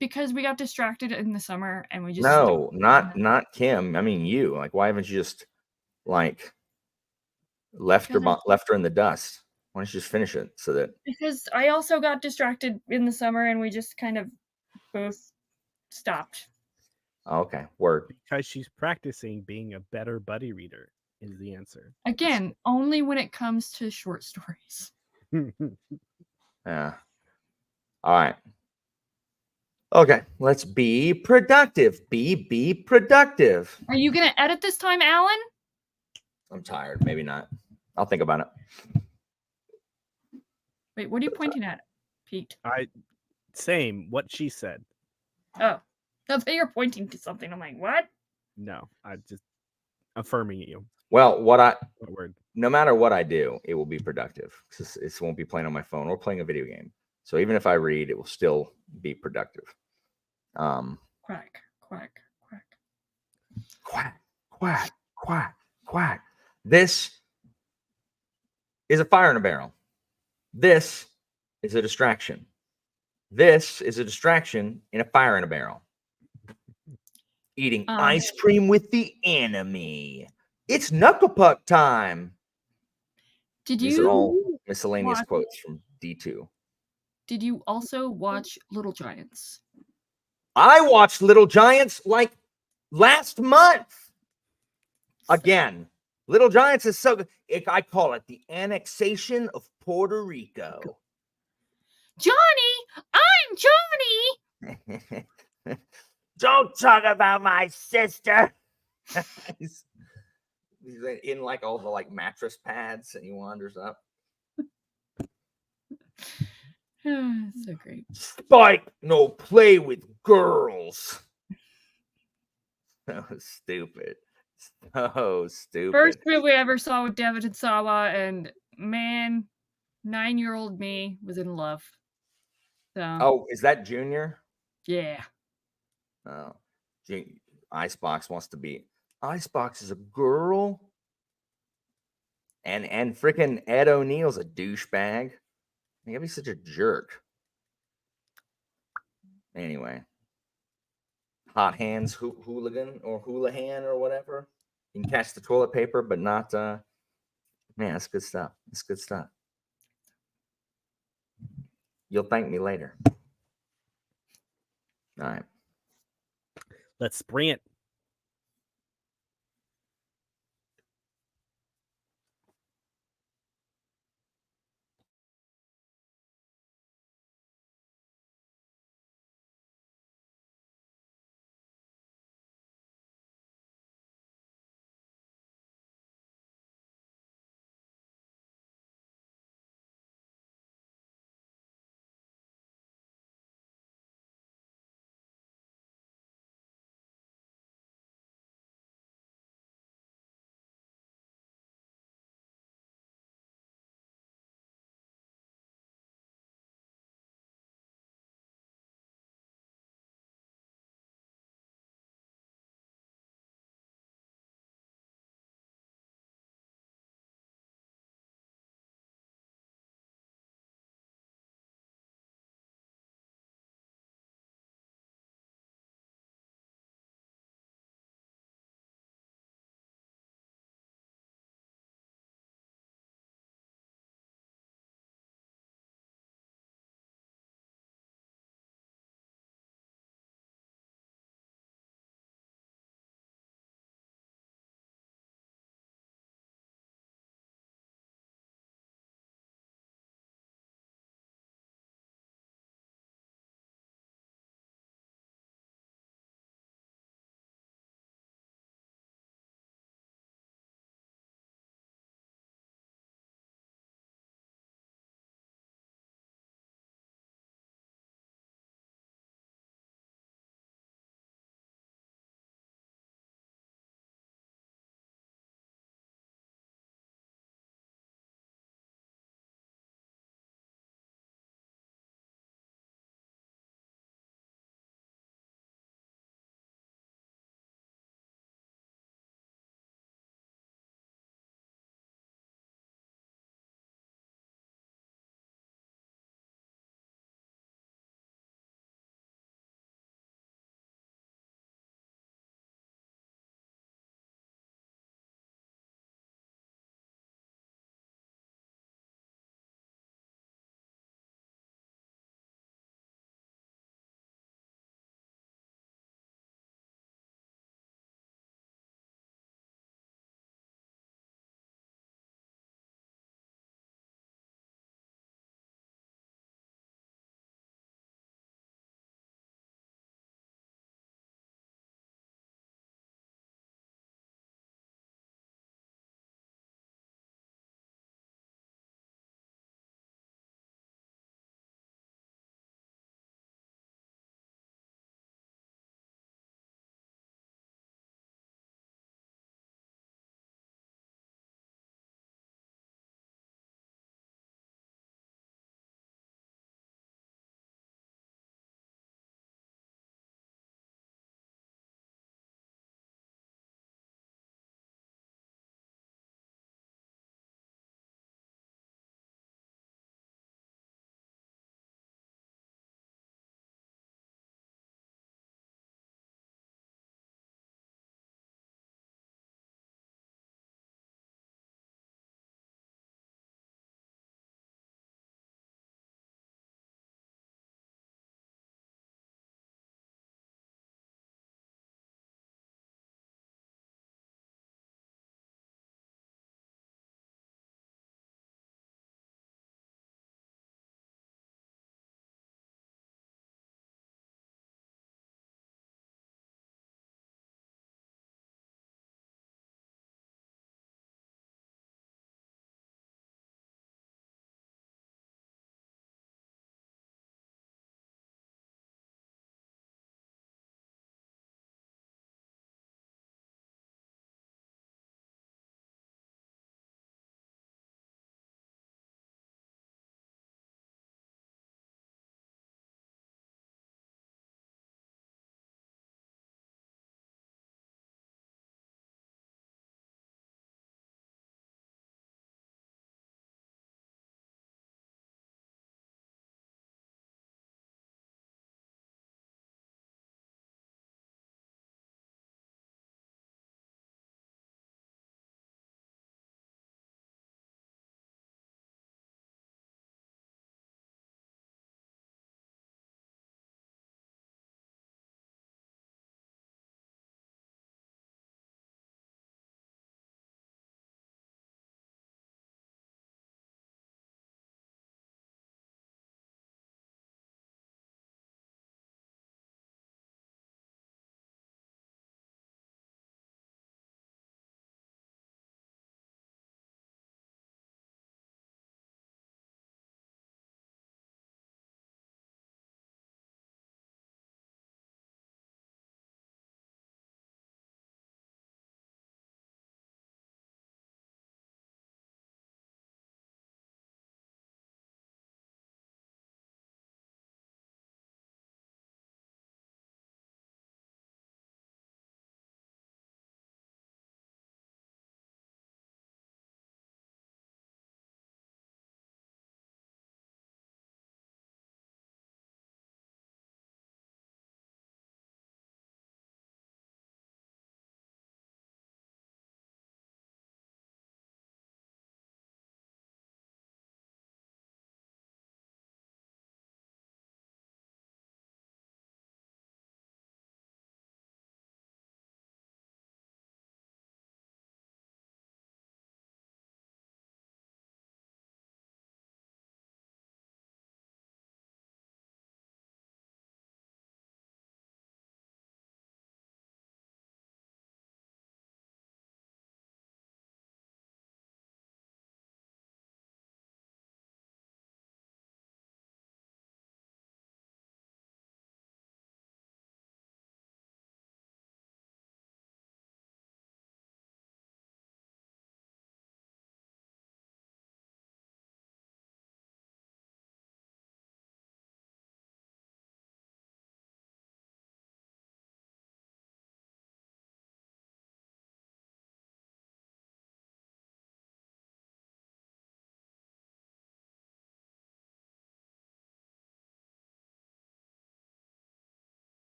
S3: Because we got distracted in the summer and we just
S1: No, not Kim. I mean you. Like, why haven't you just like left her in the dust? Why don't you just finish it so that?
S3: Because I also got distracted in the summer and we just kind of both stopped.
S1: Okay, word.
S4: Because she's practicing being a better buddy reader is the answer.
S3: Again, only when it comes to short stories.
S1: Yeah. All right. Okay, let's be productive. Be productive.
S3: Are you gonna edit this time, Alan?
S1: I'm tired. Maybe not. I'll think about it.
S3: Wait, what are you pointing at, Pete?
S4: Same. What she said.
S3: Oh, I thought you were pointing to something. I'm like, what?
S4: No, I just affirming you.
S1: Well,
S4: What word?
S1: no matter what I do, it will be productive. It won't be playing on my phone or playing a video game. So even if I read, it will still be productive.
S3: Quack, quack, quack.
S1: Quack, quack, quack, quack. This is a fire in a barrel. This is a distraction. This is a distraction in a fire in a barrel. Eating ice cream with the enemy. It's knuckle puck time. These are all miscellaneous quotes from D2.
S3: Did you also watch Little Giants?
S1: I watched Little Giants like last month. Again, Little Giants is so good. I call it the annexation of Puerto Rico.
S3: Johnny! I'm Johnny!
S1: Don't talk about my sister. He's in like all the like mattress pads and he wanders up.
S3: So great.
S1: Spike, no play with girls. So stupid. So stupid.
S3: First movie I ever saw with David and Sawa, and man, 9-year-old me was in love. So.
S1: Oh, is that Junior?
S3: Yeah.
S1: Oh, Icebox wants to be. Icebox is a girl. And freaking Ed O'Neill's a douchebag. He gotta be such a jerk. Anyway. Hot hands hooligan or hooligan or whatever. You can catch the toilet paper, but not man, that's good stuff. It's good stuff. You'll thank me later. All right.
S4: Let's sprint.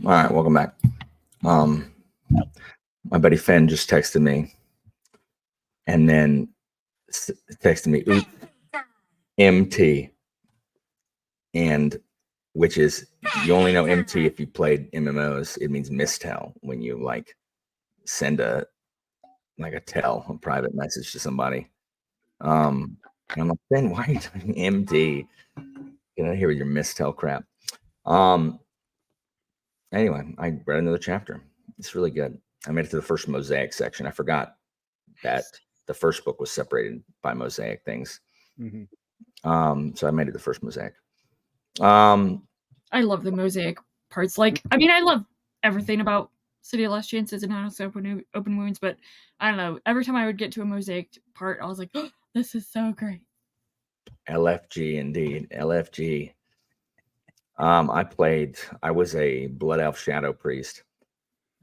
S1: All right, welcome back. My buddy Finn just texted me, and then texted me, "Oops, MT," and which is, you only know MT if you played MMOs. It means mistell, when you like send a private message to somebody. And I'm like, Ben, why are you typing MD? Get out of here with your mistell crap. Anyway, I read another chapter. It's really good. I made it to the first mosaic section. I forgot that the first book was separated by mosaic things. So I made it the first mosaic.
S3: I love the mosaic parts. Like, I mean, I love everything about City of Last Chances and How to Open Wounds, but I don't know. Every time I would get to a mosaic part, I was like, oh, this is so great.
S1: LFG, indeed. LFG. I was a Blood Elf Shadow Priest,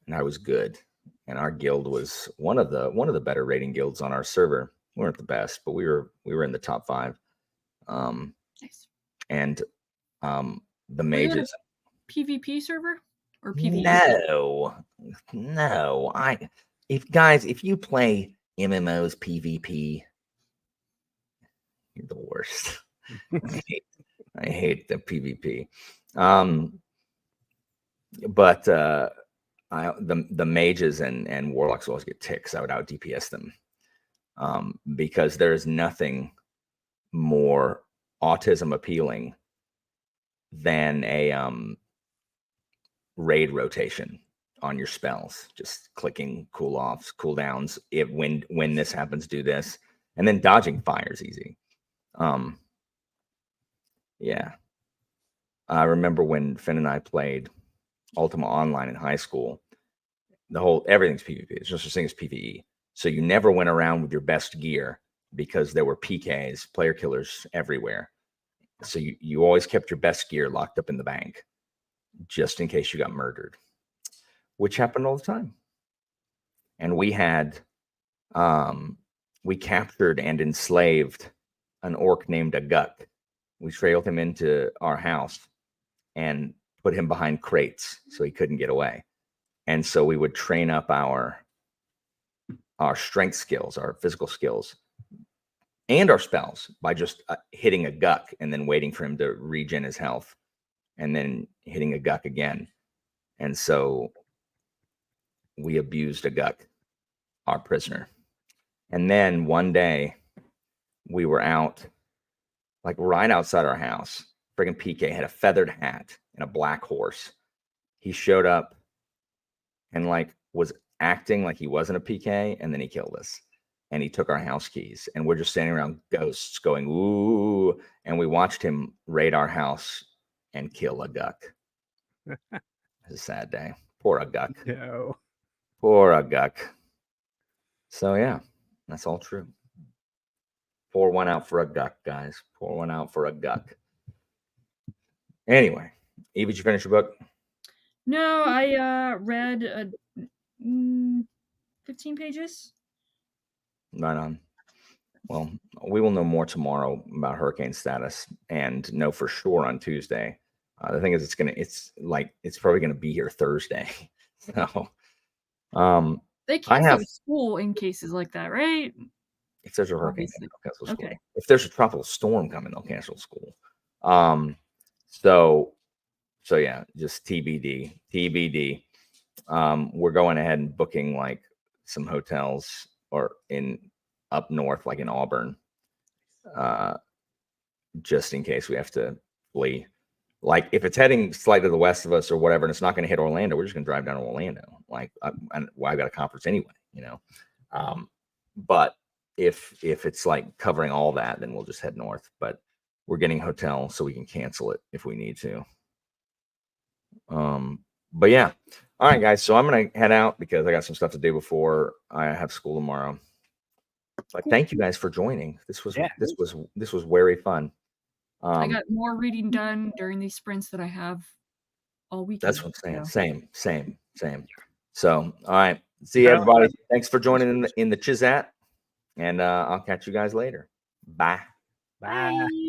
S1: and I was good. And our guild was one of the better rating guilds on our server. We weren't the best, but we were in the top 5.
S3: Nice.
S1: And the
S3: Were you on a
S1: mages.
S3: PvP server or PvE?
S1: No. If you play MMOs PvP, you're the worst. I hate the PvP. But the mages and warlocks always get ticks. I would out DPS them, because there is nothing more autism appealing than a raid rotation on your spells, just clicking cool offs, cooldowns. When this happens, do this, and then dodging fire is easy. Yeah, I remember when Finn and I played Ultima Online in high school. Everything's PvP. It's just a thing as PvE. So you never went around with your best gear because there were PKs, player killers everywhere. So you always kept your best gear locked up in the bank, just in case you got murdered, which happened all the time. And we captured and enslaved an orc named Aguk. We trailed him into our house and put him behind crates so he couldn't get away. And so we would train up our strength skills, our physical skills, and our spells by just hitting Aguk and then waiting for him to regen his health, and then hitting Aguk again. And so we abused Aguk, our prisoner. And then one day we were out, like right outside our house. Friggin' PK had a feathered hat and a black horse. He showed up and like was acting like he wasn't a PK, and then he killed us. And he took our house keys, and we're just standing around ghosts going, ooh. And we watched him raid our house and kill Aguk. It's a sad day. Poor Aguk.
S4: No.
S1: Poor Aguk. So yeah, that's all true. Pour one out for Aguk, guys. Pour one out for Aguk. Anyway, Eve, did you finish your book?
S3: No, I read 15 pages.
S1: Right on. Well, we will know more tomorrow about hurricane status and know for sure on Tuesday. The thing is, it's probably gonna be here Thursday. So,
S3: they cancel school in cases like that, right?
S1: If there's a hurricane, they'll cancel school.
S3: Okay.
S1: If there's a tropical storm coming, they'll cancel school. So yeah, just TBD. We're going ahead and booking like some hotels or up north, like in Auburn, just in case we have to flee. Like if it's heading slightly to the west of us or whatever, and it's not going to hit Orlando, we're just going to drive down to Orlando. Like, I've got a conference anyway, you know. But if it's like covering all that, then we'll just head north. But we're getting hotels so we can cancel it if we need to. But yeah, all right, guys. So I'm gonna head out because I got some stuff to do before I have school tomorrow. But thank you guys for joining. This was very fun.
S3: I got more reading done during these sprints that I have all weekend.
S1: That's what I'm saying. Same. So, all right. See you, everybody. Thanks for joining in the Chizat, and I'll catch you guys later. Bye.
S3: Bye.